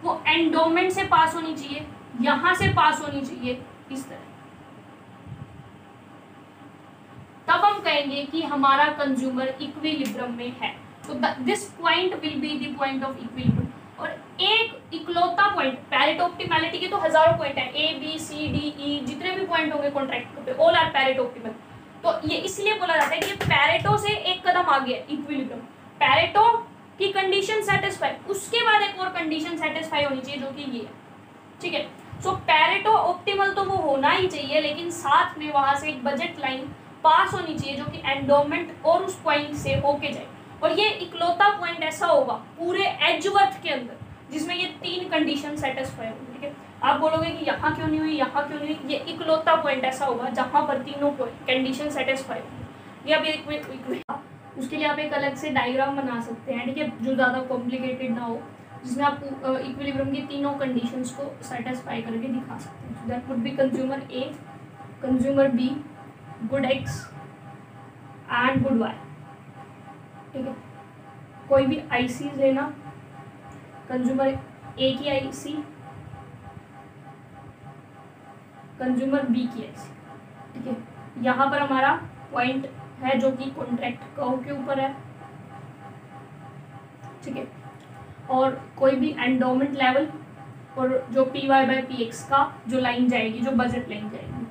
वो एंडोमेंट से पास होनी चाहिए, यहां से पास होनी चाहिए, इस तरह। तब हम कहेंगे कि हमारा कंज्यूमर इक्विलिब्रियम में है। तो this point will be the point of equilibrium. और एक इकलौता पॉइंट, पैरेटो ऑप्टिमैलिटी के तो हजारों पॉइंट है, A B C D E जितने भी पॉइंट होंगे कॉन्ट्रैक्ट पे, ऑल आर पैरेटो ऑप्टिमल। तो ये इसलिए बोला जाता है कि पैरेटो से एक कदम आगे है इक्विलिब्रियम। पैरेटो की कंडीशन सेटिस्फाई, उसके बाद एक और कंडीशन सेटिस्फाई होनी चाहिए जो कि ये है, ठीक है। सो पैरेटो ऑप्टिमल तो वो होना ही चाहिए, लेकिन साथ में वहां से एक बजट लाइन पास होनी चाहिए जो कि एंडोमेंट और उस पॉइंट से होके जाए। और ये इकलौता पॉइंट ऐसा होगा पूरे एजवर्थ के अंदर जिसमें ये 3 कंडीशन सेटिस्फाई होंगी, ठीक है। आप बोलोगे कि यहाँ क्यों नहीं हुई, यहाँ क्यों नहीं हुई, ये इकलौता पॉइंट ऐसा होगा जहाँ पर तीनों कंडीशन सेटिस्फाई होंगी। ये आप उसके लिए आप एक अलग से डायग्राम बना सकते हैं, ठीक है, जो ज़्यादा कॉम्प्लिकेटेड ना हो, जिसमें आप इक्विलिब्रियम की तीनों कंडीशंस को सेटिस्फाई करके दिखा सकते हैं। That would be consumer A, consumer B, good X and good Y, ठीक है। कोई भी आईसी लेना, कंज्यूमर ए की आईसी, कंज्यूमर बी की आईसी, ठीक है। यहाँ पर हमारा पॉइंट है जो कि कॉन्ट्रैक्ट कर्व के ऊपर है, ठीक है। और कोई भी एंडोमेंट लेवल और जो P Y by P X का जो लाइन जाएगी, जो बजट लाइन जाएगी,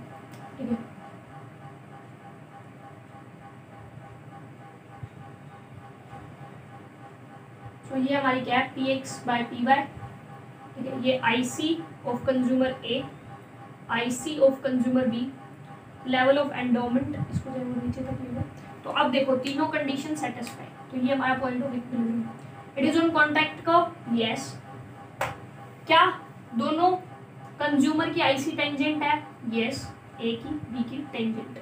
ठीक है। तो ये हमारी क्या है, P X by P Y, ठीक है। ये I C of consumer A, I C of consumer B, level of endowment, इसको जरूर नीचे तक लेना। तो अब देखो तीनों कंडीशन सेटिस्फाई, तो ये हमारा point of equilibrium. It is on contact curve, yes. क्या दोनों कंज्यूमर की आईसी टेंजेंट है, यस, ए की बी की टेंजेंट।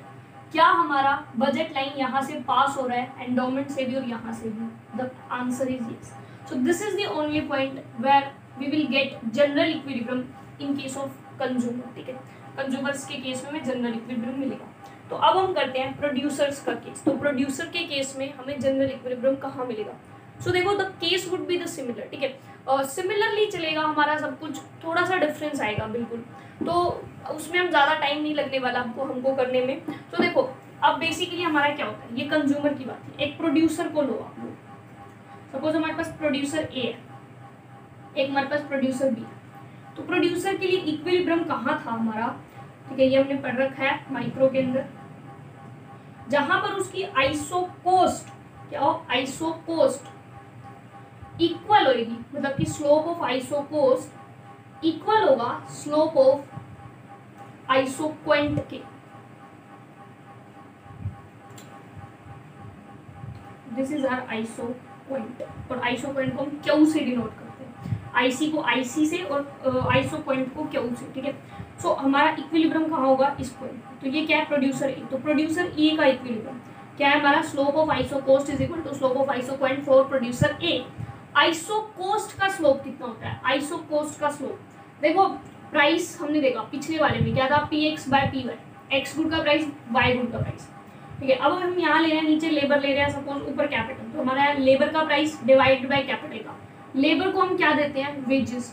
क्या हमारा बजट लाइन यहाँ से पास हो रहा है एंडोमेंट से भी और यहाँ से भी, the answer is yes. So this is the only point where we will get general equilibrium in case of consumer, ठीक है। कंज्यूमर्स के केस में हमें जनरल इक्विलिब्रियम मिलेगा। तो अब हम करते हैं प्रोड्यूसर्स का केस। तो प्रोड्यूसर के केस में हमें जनरल इक्विलिब्रियम कहाँ मिलेगा? सो देखो the case would be the similar, ठीक है। सिमिलरली चलेगा हमारा सब कुछ, थोड़ा सा डिफरेंस आएगा बिल्कुल, तो उसमें हम ज़्यादा टाइम नहीं लगने वाला हमको करने में। तो देखो अब बेसिकली हमारा क्या होता है, ये कंज्यूमर की बात है। एक प्रोड्यूसर को लो आप, सपोज हमारे पास प्रोड्यूसर ए है, एक हमारे पास प्रोड्यूसर बी है। तो प्रोड्यूसर के लिए इक्विलिब्रियम कहाँ था हमारा, ठीक है, ये हमने पढ़ रखा है माइक्रो के अंदर, जहां पर उसकी आइसोकोस्ट, क्या हो, आइसोकोस्ट इक्वल होगी, मतलब कि स्लोप ऑफ आइसोकोस्ट इक्वल होगा स्लोप ऑफ आइसोक्वेंट के। दिस इज आवर आइसोक्वेंट, और आइसोक्वेंट को हम क्यू से डिनोट करते हैं, आईसी को आईसी से और आइसोक्वेंट को क्यू से, ठीक है। सो हमारा इक्विलिब्रियम कहाँ होगा, इस पॉइंट। तो ये क्या है, प्रोड्यूसर ए। तो प्रोड्यूसर ए का इक्विलिब्रियम क्या है हमारा, slope of isocost is equal to slope of isoquant for producer A. Isocost का स्लोप कितना होता है, आइसोकोस्ट का स्लोप देखो, प्राइस हमने देखा पिछले वाले में क्या था, P X by P Y, X good का प्राइस, वाई गुड का प्राइस, ठीक है। अब हम यहाँ ले रहे हैं, नीचे लेबर ले रहे हैं, सपोज ऊपर कैपिटल, तो हमारा लेबर का प्राइस डिवाइड बाय कैपिटल का। लेबर को हम क्या देते हैं, वेजेस,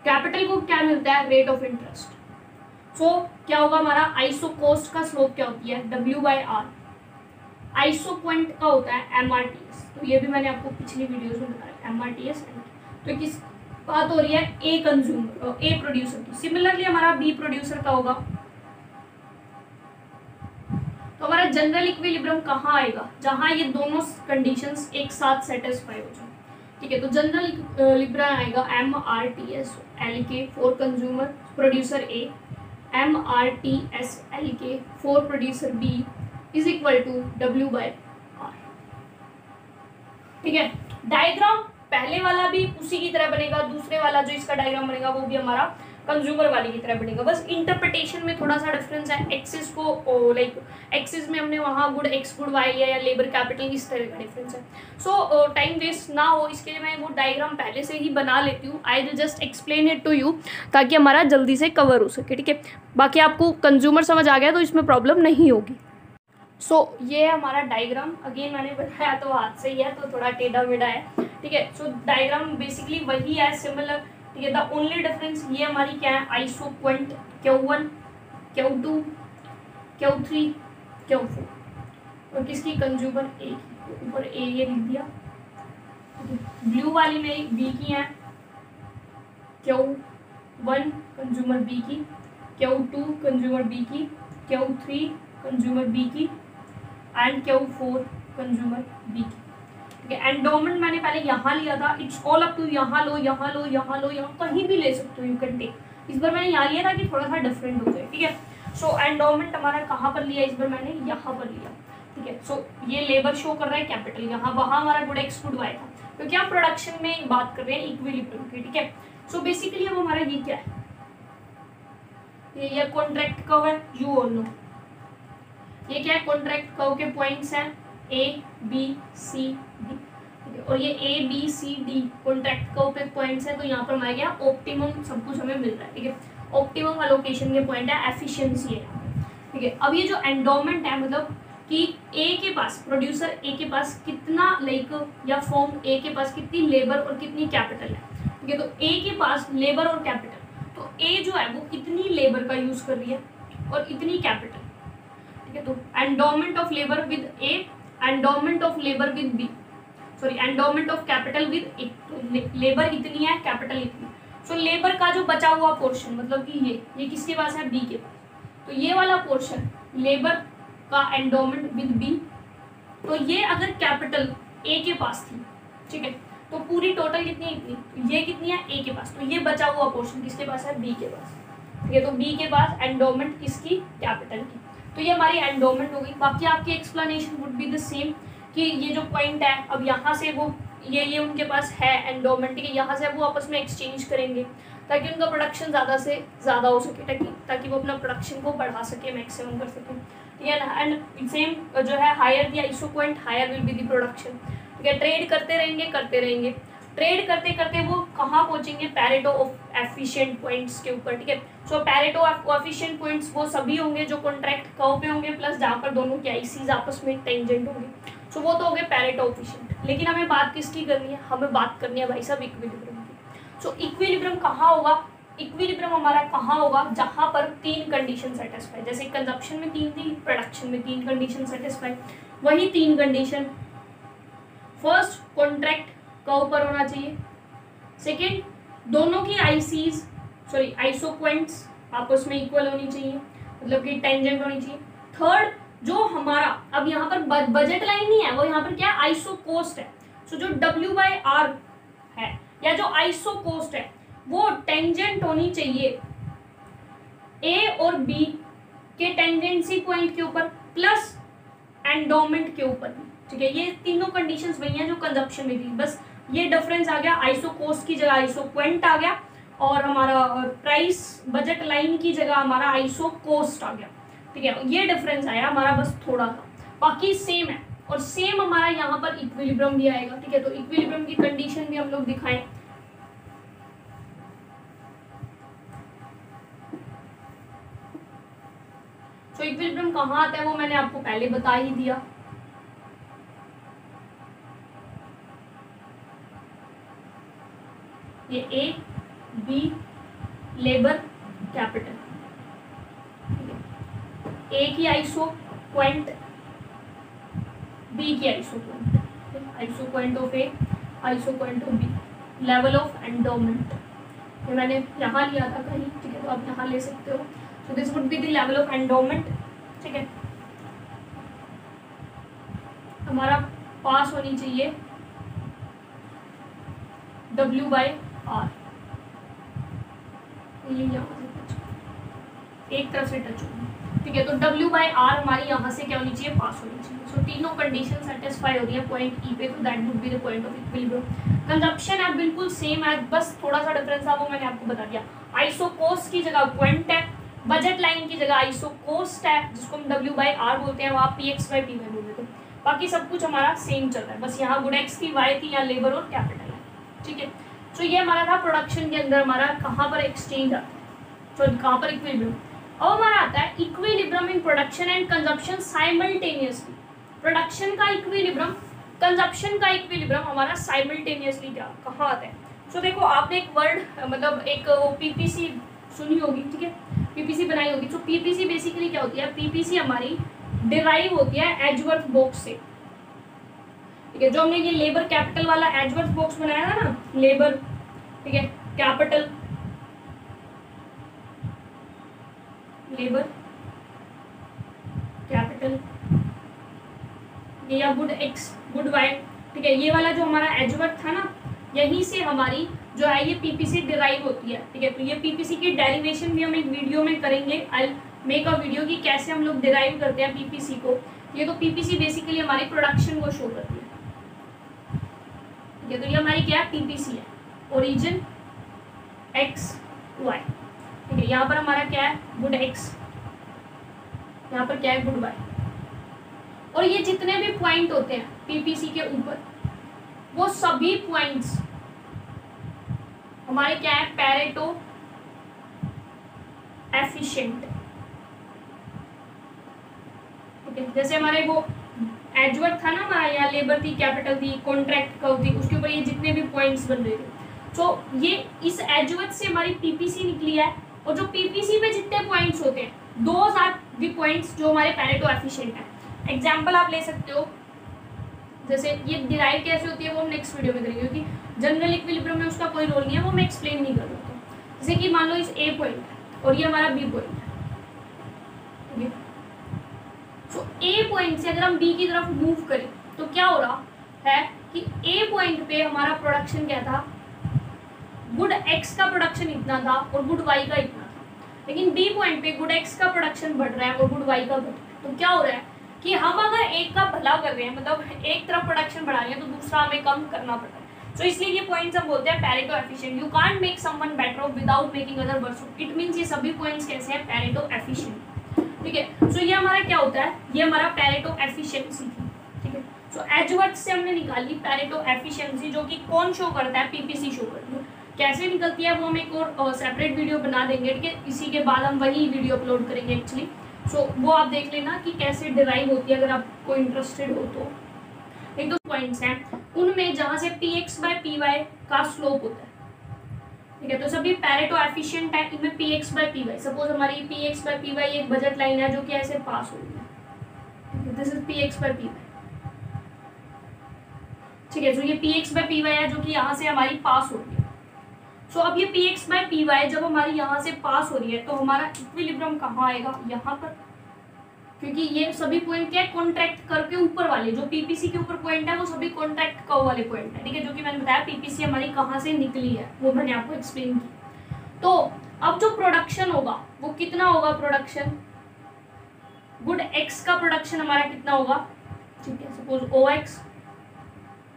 कैपिटल को क्या मिलता है, रेट ऑफ इंटरेस्ट। सो क्या होगा हमारा, आइसोकोस्ट का स्लोप क्या होती है, W बाय आर। आइसोक्वेंट का होता है MRTS, तो ये भी मैंने आपको पिछली वीडियोस में बताया, MRTS। तो किस बात हो रही है, ए कंज्यूमर, ए प्रोड्यूसर की। सिमिलरली हमारा बी प्रोड्यूसर का होगा। तो हमारा जनरल इक्विलिब्रियम कहाँ आएगा, जहाँ ये दोनों कंडीशंस एक साथ सेटिस्फाई हो जाए, ठीक है। तो जनरल इक्विलिब्रियम आएगा MRTS LK for consumer producer A, MRTS LK for producer B is equal to W by R, ठीक है। डायग्राम पहले वाला भी उसी की तरह बनेगा, दूसरे वाला जो इसका डायग्राम बनेगा वो भी हमारा कंज्यूमर वाले की तरह बनेगा, बस इंटरप्रिटेशन में थोड़ा सा डिफरेंस है। एक्सिस को लाइक एक्सिस में हमने वहाँ गुड एक्स गुड वाई लिया या लेबर कैपिटल, इस तरह का डिफरेंस है। सो टाइम वेस्ट ना हो इसके लिए मैं वो डायग्राम पहले से ही बना लेती हूँ। I will just explain it to you ताकि हमारा जल्दी से कवर हो सके, ठीक है। बाकी आपको कंज्यूमर समझ आ गया तो इसमें प्रॉब्लम नहीं होगी। सो ये है हमारा डायग्राम, अगेन मैंने बताया तो हाथ से ही है तो थोड़ा टेढ़ा मेढ़ा है, ठीक है। सो डायग्राम बेसिकली वही है, सिमिलर, ठीक है। द ओनली डिफरेंस ये हमारी क्या है, isoquant Q1 Q2 Q3 Q4, और किसकी, कंज्यूमर ए की। ऊपर ए ये लिख दिया, ब्लू वाली मेरी बी की है, Q1 कंज्यूमर बी की, Q2 कंज्यूमर बी की, Q3 कंज्यूमर बी की एंड Q4 कंज्यूमर बी की, ठीक है। एंडोमेंट मैंने पहले यहाँ लिया था, इट्स ऑल अप टू, यहाँ लो यहाँ लो यहाँ लो, यहाँ कहीं भी ले सकते हो, यू कैन टेक। इस बार मैंने यहाँ लिया था कि थोड़ा सा डिफरेंट हो जाए, ठीक है। सो एंडोमेंट हमारा कहाँ पर लिया, इस बार मैंने यहाँ पर लिया। ठीक है। सो ये लेबर शो कर रहा है कैपिटल, यहाँ वहाँ हमारा गुड एक्स गुड वाई था, क्योंकि आप प्रोडक्शन में बात कर रहे हैं इक्विलिब्रियम की, ठीक है। सो बेसिकली अब हमारा ये क्या है, ये कॉन्ट्रैक्ट कर्व है, यू और नो, ये क्या है, कॉन्ट्रैक्ट कर्व के पॉइंट्स हैं ए बी सी डी, और ये A B C D contract curve पे पॉइंट्स हैं, तो यहाँ पर हमारे क्या ऑप्टिमम सब कुछ हमें मिल रहा है, ठीक है। ऑप्टिमम एलोकेशन के पॉइंट है, एफिशिएंसी है, ठीक है। अब ये जो एंडोमेंट है, मतलब कि ए के पास, प्रोड्यूसर ए के पास कितना लाइक या फॉर्म ए के पास कितनी लेबर और कितनी कैपिटल है, ठीक है। तो ए के पास लेबर और कैपिटल, तो ए जो है वो कितनी लेबर का यूज कर रही है और इतनी कैपिटल, ठीक है। तो endowment of labour with A, endowment of labour with B, sorry endowment of capital with A, तो लेबर इतनी है, कैपिटल इतनी। सो लेबर का जो बचा हुआ पोर्शन, मतलब कि ये किसके पास है, बी के पास, तो ये वाला पोर्शन लेबर का एंडोमेंट विद बी, तो ये अगर कैपिटल ए के पास थी, ठीक है, तो पूरी टोटल कितनी है, इतनी, तो ये कितनी है ए के पास, तो ये बचा हुआ पोर्शन किसके पास है, बी के पास, ठीक है। तो बी के पास एंडोमेंट किसकी, कैपिटल की, तो ये हमारी एंडोमेंट हो गई। बाकी आपकी explanation would be the same कि ये जो पॉइंट है, अब यहाँ से वो ये उनके पास है एंडोमेंट, ठीक है, यहाँ से वो आपस में एक्सचेंज करेंगे ताकि उनका प्रोडक्शन ज़्यादा से ज़्यादा हो सके, ताकि वो अपना प्रोडक्शन को बढ़ा सके, मैक्सिमम कर सके, ठीक है ना। एंड सेम जो है, higher the iso point higher will be the production, ठीक है। ट्रेड करते रहेंगे, ट्रेड करते करते वो कहाँ पहुंचेंगे, पैरेटो ऑफ एफिशिएंट पॉइंट्स के ऊपर, ठीक है। सो पैरेटो ऑफ एफिशिएंट पॉइंट्स वो सभी होंगे जो कॉन्ट्रैक्ट कर्व पे होंगे, प्लस जहाँ पर दोनों की आईसीज आपस में टेंजेंट होंगे, सो वो तो हो गए पैरेटो एफिशिएंट। लेकिन हमें बात किसकी करनी है, हमें बात करनी है भाई साहब इक्विलिब्रियम की। सो इक्विलिब्रियम कहाँ होगा, इक्विलिब्रियम हमारा कहाँ होगा, जहाँ पर 3 कंडीशन सेटिस्फाई, जैसे कंजप्शन में 3 थी, प्रोडक्शन में 3 कंडीशन सेटिस्फाई, वही 3 कंडीशन, फर्स्ट कॉन्ट्रैक्ट कर्व पर होना चाहिए, सेकेंड दोनों की आइसो पॉइंट्स आपस में इक्वल होनी चाहिए, मतलब कि टेंजेंट होनी चाहिए, थर्ड जो हमारा अब यहाँ पर बजट लाइन नहीं है, वो यहाँ पर क्या है, आइसो कोस्ट है, सो जो W/R है या जो आइसो कोस्ट है वो टेंजेंट होनी चाहिए ए और बी के टेंजेंसी पॉइंट के ऊपर प्लस एंडोमेंट के ऊपर, ठीक है। ये तीनों कंडीशंस वही हैं जो कंजप्शन में थी, बस ये डिफरेंस आ गया, आइसो कोस्ट की जगह आइसो पॉइंट आ गया, और हमारा प्राइस बजट लाइन की जगह हमारा आइसो कोस्ट आ गया, ठीक है। ये डिफरेंस आया हमारा बस थोड़ा सा, बाकी सेम है, और सेम हमारा यहाँ पर इक्विलिब्रियम भी आएगा, ठीक है। तो इक्विलिब्रियम की कंडीशन भी हम लोग दिखाएं, तो इक्विलिब्रियम कहाँ आता है वो मैंने आपको पहले बता ही दिया, ये A B labour capital, A की आइसो पॉइंट, बी की iso point, iso point of A, iso point of B, level of endowment, ये मैंने यहाँ लिया था कहीं, ठीक है, तो आप यहाँ ले सकते हो। So this would be the level of endowment, ठीक है। हमारा पास होनी चाहिए W/R, एक तरफ से टच होगी, ठीक है। तो W/R हमारी यहाँ से क्या होनी चाहिए, पास होनी चाहिए। सो तीनों कंडीशन सेटिस्फाई हो रही है पॉइंट ई पे, तो that would be the point of equilibrium. Consumption है बिल्कुल सेम है, बस थोड़ा सा डिफरेंस था वो मैंने आपको बता दिया, आइसो कोस्ट की जगह पॉइंट है, बजट लाइन की जगह आइसो कोस्ट है, जिसको हम W/R बोलते हैं, वहाँ PX/Py बोलते हैं। बाकी सब कुछ हमारा सेम चल रहा है, बस यहाँ गुड एक्स की वाई थी, या लेबर और कैपिटल है, ठीक है। तो ये हमारा था प्रोडक्शन के अंदर हमारा कहाँ पर एक्सचेंज आता है, तो कहाँ पर इक्विलिब्रियम। अब हमारा आता है equilibrium in production and consumption simultaneously, production का इक्विलिब्रियम, कंजप्शन का इक्विलिब्रियम हमारा साइमल्टेनियसली क्या कहाँ आता है। सो देखो आपने एक वर्ड मतलब एक PPC सुनी होगी, ठीक है, PPC बनाई होगी। तो PPC बेसिकली क्या होती है, PPC हमारी डिराइव होती है एजवर्थ बॉक्स से, ठीक है। जो हमने ये लेबर कैपिटल वाला एजवर्थ बॉक्स बनाया था ना, लेबर, ठीक है, कैपिटल, लेबर कैपिटल, ये या गुड एक्स गुड वाई, ठीक है, ये वाला जो हमारा एजवर्थ था ना, यहीं से हमारी जो है ये PPC डिराइव होती है, ठीक है। तो ये PPC की डेरिवेशन भी हम एक वीडियो में करेंगे, आई मेक अ वीडियो कि कैसे हम लोग डिराइव करते हैं PPC को, ये तो पीपीसी बेसिकली हमारी प्रोडक्शन को शो करती है। ठीक है, तो ये हमारी क्या है, पीपीसी है, ओरिजिन एक्स वाई। ठीक है, यहाँ पर हमारा क्या है, गुड एक्स, यहाँ पर क्या है, गुड वाई। और ये जितने भी पॉइंट होते हैं पीपीसी के ऊपर, वो सभी पॉइंट्स हमारे क्या है, पैरेटो एफिशिएंट। ठीक है, जैसे हमारे वो एडवर्ड था ना हमारा, यहाँ लेबर थी, कैपिटल थी, कॉन्ट्रैक्ट कर्व थी, उसके ऊपर ये जितने भी पॉइंट्स बन रहे थे, तो ये इस एडवर्ड से हमारी पीपीसी निकली है। और जो पीपीसी में जितने पॉइंट्स होते हैं, दोज आर द पॉइंट्स जो हमारे पैरेटो एफिशिएंट है। एग्जाम्पल आप ले सकते हो, जैसे ये डिराइव कैसे होती है वो हम नेक्स्ट वीडियो में करेंगे, क्योंकि जनरल इक्विलिब्रियम में उसका कोई रोल नहीं है, वो मैं एक्सप्लेन नहीं कर रहा हूँ। जैसे कि मान लो इस ए पॉइंट है और ये हमारा बी पॉइंट है। ठीक है, तो ए पॉइंट से अगर हम बी की तरफ मूव करें तो क्या हो रहा है कि ए पॉइंट पे हमारा प्रोडक्शन क्या था, गुड एक्स का प्रोडक्शन इतना था और गुड वाई का इतना था। लेकिन बी पॉइंट पे गुड एक्स का प्रोडक्शन बढ़ रहा है और गुड वाई का बढ़ रहा है। तो क्या हो रहा है कि हम अगर एक का भला कर रहे हैं, मतलब एक तरफ प्रोडक्शन बढ़ा रहे हैं, तो दूसरा हमें कम करना पड़ता है। तो इसलिए ये पॉइंट्स हम बोलते हैं Pareto efficient. You can't make someone better off without making other worse. It means ये सभी पॉइंट्स कैसे हैं, पैरेटो एफिशिएंट। ठीक है, सो ये हमारा क्या होता है, ये हमारा पैरेटो एफिशिएंसी थी। ठीक है, सो एडवर्ड से हमने निकाली पैरेटो एफिशिएंसी, जो कि कौन शो करता है, पीपीसी शो करती है। कैसे निकलती है वो हम एक और सेपरेट वीडियो बना देंगे। ठीक है, इसी के बाद हम वही वीडियो अपलोड करेंगे एक्चुअली। सो वो आप देख लेना कि कैसे डिराइव होती है, अगर आपको इंटरेस्टेड हो तो। एक दो पॉइंट्स हैं उनमें जहां से P X by P Y का स्लोप होता है। ठीक है, तो सभी पैरेटो एफिशिएंट है, इनमें P X by P Y. Suppose हमारी P X by P Y एक बजट लाइन है जो कि ऐसे पास हो रही है। This is P X by P Y. ठीक है, तो ये P X by P Y है जो कि यहाँ से हमारी पास हो रही है। सो अब ये P X by P Y जब हमारी यहाँ से पास हो रही है, तो हमारा इक्विलिब्रियम कहाँ आएगा, यहाँ पर, क्योंकि ये सभी पॉइंट क्या है, कॉन्ट्रैक्ट करके ऊपर वाले जो पीपीसी के ऊपर पॉइंट है वो सभी कॉन्ट्रैक्ट कर्व वाले पॉइंट है। ठीक है, जो कि मैंने बताया पीपीसी हमारी कहाँ से निकली है वो मैंने आपको एक्सप्लेन की। तो अब जो प्रोडक्शन होगा वो कितना होगा, प्रोडक्शन गुड एक्स का प्रोडक्शन हमारा कितना होगा। ठीक है, सपोज ओ एक्स,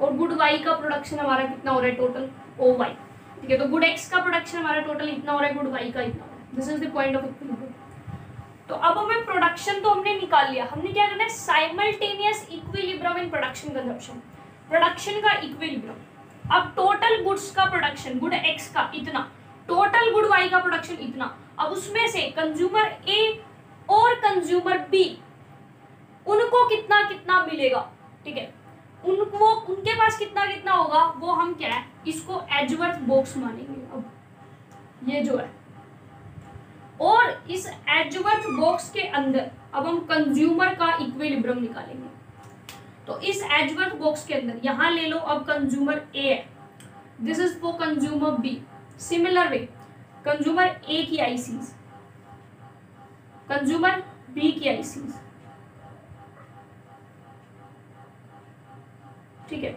और गुड वाई का प्रोडक्शन हमारा कितना हो रहा है, टोटल ओ वाई। ठीक है, तो गुड एक्स का प्रोडक्शन हमारा टोटल इतना हो रहा है, गुड वाई का इतना हो रहा है। This is the point of equilibrium. तो अब हमें प्रोडक्शन तो हमने निकाल लिया, हमने क्या करना है, simultaneous equilibrium in production consumption, production का इक्विलिब्रियम। अब टोटल गुड्स का प्रोडक्शन गुड एक्स का इतना, टोटल गुड वाई का प्रोडक्शन इतना। अब उसमें से कंज्यूमर ए और कंज्यूमर बी, उनको कितना कितना मिलेगा। ठीक है, उनको उनके पास कितना कितना होगा, वो हम क्या है, इसको एडवर्थ बॉक्स मानेंगे। अब ये जो है, और इस एडवर्थ बॉक्स के अंदर अब हम कंज्यूमर का इक्विलिब्रियम निकालेंगे। तो इस एडवर्थ बॉक्स के अंदर यहां ले लो, अब कंज्यूमर ए है, this is for consumer B. Similar way consumer A की आईसीज, कंज्यूमर बी की आईसीज। ठीक है,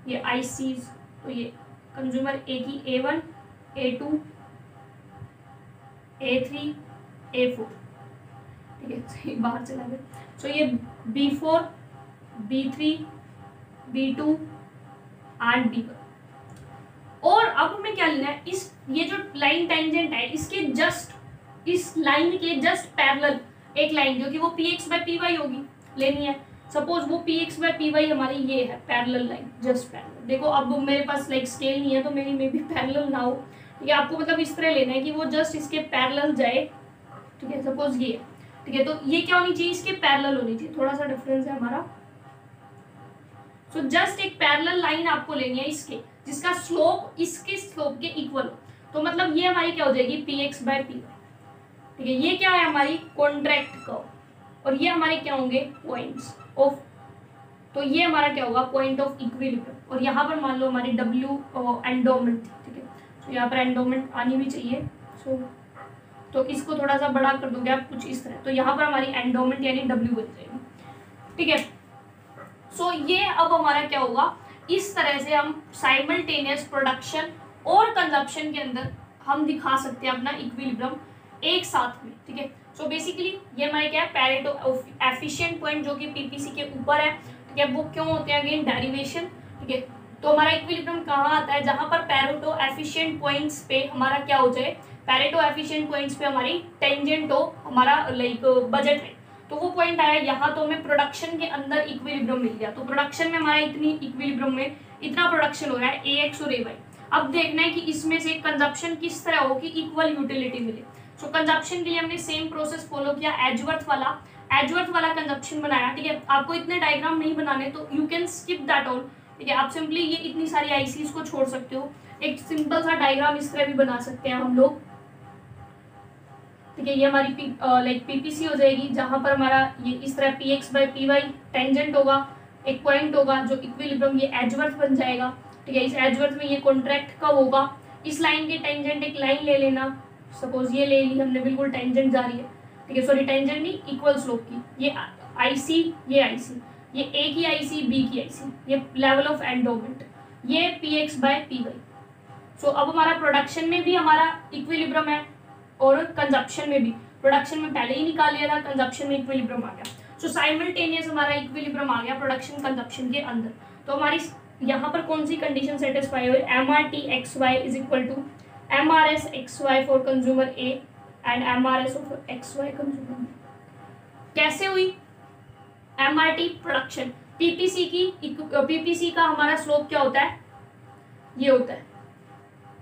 ये आईसीज, तो ये कंज्यूमर ए की A1, A2, A3, A4। ठीक है, तो बाहर चला गया। सो ये B4, B3, B2 and B1। और अब हमें क्या लेना है, इस ये जो लाइन टेंजेंट है इसके जस्ट, इस लाइन के जस्ट पैरेलल एक लाइन जो कि वो P X by P Y होगी, लेनी है। सपोज वो P X by P Y हमारी ये है पैरेलल लाइन, जस्ट पैरेलल। देखो अब मेरे पास लाइक स्केल नहीं है तो मेरी मे बी पैरेलल ना हो, ये आपको मतलब इस तरह लेना है कि वो जस्ट इसके पैरेलल जाए। ठीक है, सपोज ये, ठीक है, तो ये क्या होनी चाहिए, इसके पैरेलल होनी चाहिए। थोड़ा सा डिफरेंस है हमारा। सो जस्ट एक पैरेलल लाइन आपको लेनी है इसके, जिसका स्लोप इसके स्लोप के इक्वल हो। तो मतलब ये हमारी क्या हो जाएगी, P X by P Y. ठीक है, ये क्या है हमारी कॉन्ट्रैक्ट कर्व, और ये हमारे क्या होंगे, पॉइंट्स ऑफ। तो ये हमारा क्या होगा, पॉइंट ऑफ इक्विलिब्रियम। और यहाँ पर मान लो हमारी डब्ल्यू एंडोमेंट थी। ठीक है, तो यहाँ पर एंडोमेंट आनी भी चाहिए। सो तो इसको थोड़ा सा बड़ा कर दोगे आप कुछ इस तरह, तो यहाँ पर हमारी एंडोमेंट यानी डब्ल्यू बन जाएगी। ठीक है, सो ये अब हमारा क्या होगा, इस तरह से हम साइमल्टेनियस प्रोडक्शन और कंजप्शन के अंदर हम दिखा सकते हैं अपना इक्विलिब्रियम एक साथ में। ठीक है, सो बेसिकली ये हमारे क्या है, पैरेटो एफिशिएंट पॉइंट जो कि पीपीसी के ऊपर है, ठीक है। वो क्यों होते हैं, अगेन डेरिवेशन, ठीक है। तो हमारा इक्विलिब्रियम कहाँ आता है, जहां पर पैरेटो एफिशिएंट पॉइंट्स पे हमारा क्या हो जाए, पैरेटो एफिशिएंट पॉइंट्स पे हमारी टेंजेंट हो हमारा लाइक बजट है, तो वो पॉइंट आया यहाँ। तो हमें प्रोडक्शन के अंदर इक्विलिब्रियम मिल गया। तो प्रोडक्शन में हमारा इतनी इक्विलिब्रियम में इतना प्रोडक्शन हो रहा है ए एक्स और ए वाई। अब देखना है कि इसमें से कंजप्शन किस तरह हो कि इक्वल यूटिलिटी मिले। सो कंजप्शन के लिए हमने सेम प्रोसेस फॉलो किया, एजवर्थ वाला कंजप्शन बनाया, ठीक है। आपको इतने डायग्राम नहीं बनाने तो you can skip that all, ठीक है। आप सिंपली ये इतनी सारी आईसीज को छोड़ सकते हो, एक सिंपल सा डायग्राम इस तरह भी बना सकते हैं हम लोग, ठीक है। ये हमारी लाइक पीपीसी हो जाएगी, जहां पर हमारा ये इस तरह P X by P Y tangent होगा, एक पॉइंट होगा जो इक्विलिब्रियम, ये एजवर्थ बन जाएगा, ठीक है। इस एजवर्थ में ये कॉन्ट्रैक्ट कब होगा, इस लाइन के टेंजेंट एक लाइन ले लेना, सपोज ये ले ली हमने, बिल्कुल टेंजेंट जा रही है, ठीक है। सॉरी टेंजेंट नहीं, इक्वल स्लोप की, ये आईसी, ये आईसी, ये ए की आईसी, बी की आईसी, ये लेवल ऑफ एंडोमेंट, ये P X by P Y. So अब हमारा प्रोडक्शन में भी हमारा इक्विलिब्रियम है और कंजप्शन में भी। प्रोडक्शन में पहले ही निकाल लिया था, कंजप्शन में इक्विलिब्रियम आ गया। सो साइमल्टेनियस हमारा इक्विलिब्रियम आ गया प्रोडक्शन कंजप्शन के अंदर। तो हमारी यहाँ पर कौन सी कंडीशन सेटिस्फाई हुई, M R T X Y is equal to M R S X Y for consumer A and M R S of X Y consumer B. कैसे हुई, M R T production, PPC का हमारा स्लोप क्या होता है, ये होता है,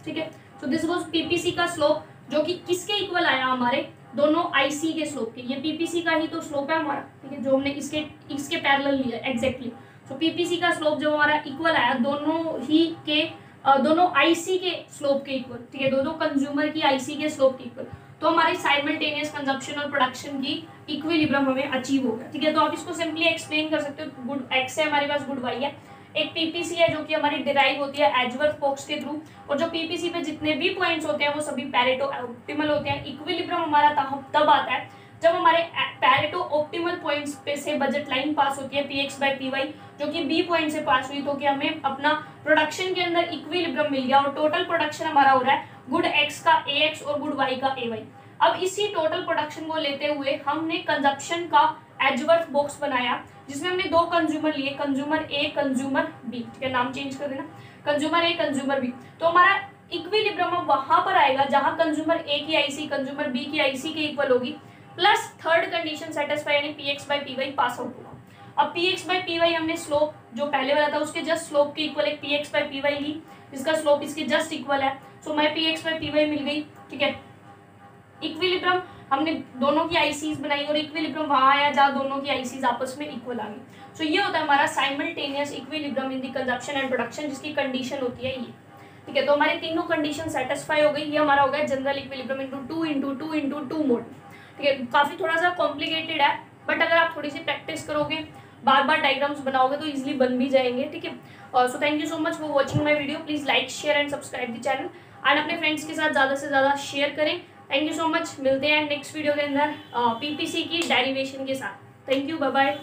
ठीक है। सो दिस वाज पीपीसी का स्लोप, जो कि किसके इक्वल आया, हमारे दोनों आईसी के स्लोप के। ये पीपीसी का ही तो स्लोप है हमारा, ठीक है, जो हमने इसके पैरेलल लिया एग्जैक्टली। सो पीपीसी का स्लोप जो हमारा इक्वल आया दोनों आईसी के स्लोप के इक्वल, ठीक है, दोनों कंज्यूमर की आईसी के स्लोप के इक्वल। तो हमारी साइमल्टेनियस कंजप्शन और प्रोडक्शन की इक्विलिब्रियम हमें अचीव हो गया, ठीक है। तो आप इसको सिंपली एक्सप्लेन कर सकते हो, गुड एक्स है हमारे पास, गुड वाई है, एक पीपीसी है जो कि हमारी डिराइव होती है एजवर्थ बॉक्स के थ्रू, और जो पीपीसी पे जितने भी पॉइंट्स होते हैं वो सभी पैरेटो ऑप्टिमल होते हैं। इक्विलिब्रियम हमारा तब आता है जब हमारे पैरेटो ऑप्टिमल पॉइंट्स पे से बजट लाइन पास होती है P X by P Y, जो कि बी पॉइंट से पास हुई, तो कि हमें अपना प्रोडक्शन के अंदर इक्विलिब्रियम मिल गया और टोटल प्रोडक्शन हमारा हो रहा है गुड एक्स का ए एक्स और गुड वाई का ए वाई। अब इसी टोटल प्रोडक्शन को लेते हुए हमने कंजप्शन का एजवर्थ बॉक्स बनाया, जिसमें हमने दो कंज्यूमर लिए, कंज्यूमर ए कंज्यूमर बी, ठीक है, नाम चेंज कर देना, कंज्यूमर ए कंज्यूमर बी। तो हमारा इक्विलिब्रियम वहां पर आएगा जहां कंज्यूमर ए की आईसी कंज्यूमर बी की आईसी के इक्वल होगी, प्लस थर्ड कंडीशन सेटिस्फाई यानी P X by P Y pass out होगा। अब P X by P Y हमने स्लोप जो पहले वाला था उसके जस्ट स्लोप के इक्वल एक P X by P Y ली, जिसका स्लोप इसके जस्ट इक्वल है। सो मैं P X by P Y मिल गई, ठीक है। इक्विलिब्रियम हमने दोनों की आईसीज बनाई और इक्विलिब्रियम वहां आया जहां दोनों की आईसीज आपस में इक्वल आ गई। सो ये होता है हमारा simultaneous equilibrium in the consumption and production, जिसकी कंडीशन होती है ये, ठीक है। तो हमारे तीनों कंडीशन सेटिस्फाई हो गई। ये हमारा हो गया general equilibrium into two mode, ठीक है। काफी थोड़ा सा कॉम्प्लिकेटेड है, बट अगर आप थोड़ी सी प्रैक्टिस करोगे, बार बार डायग्राम्स बनाओगे तो इजिली बन भी जाएंगे, ठीक है। So thank you so much for watching my video. Please like share and subscribe the channel and अपने फ्रेंड्स के साथ ज़्यादा से ज़्यादा शेयर करें। थैंक यू सो मच, मिलते हैं नेक्स्ट वीडियो के अंदर पीपीसी की डेरिवेशन के साथ। Thank you, bye bye.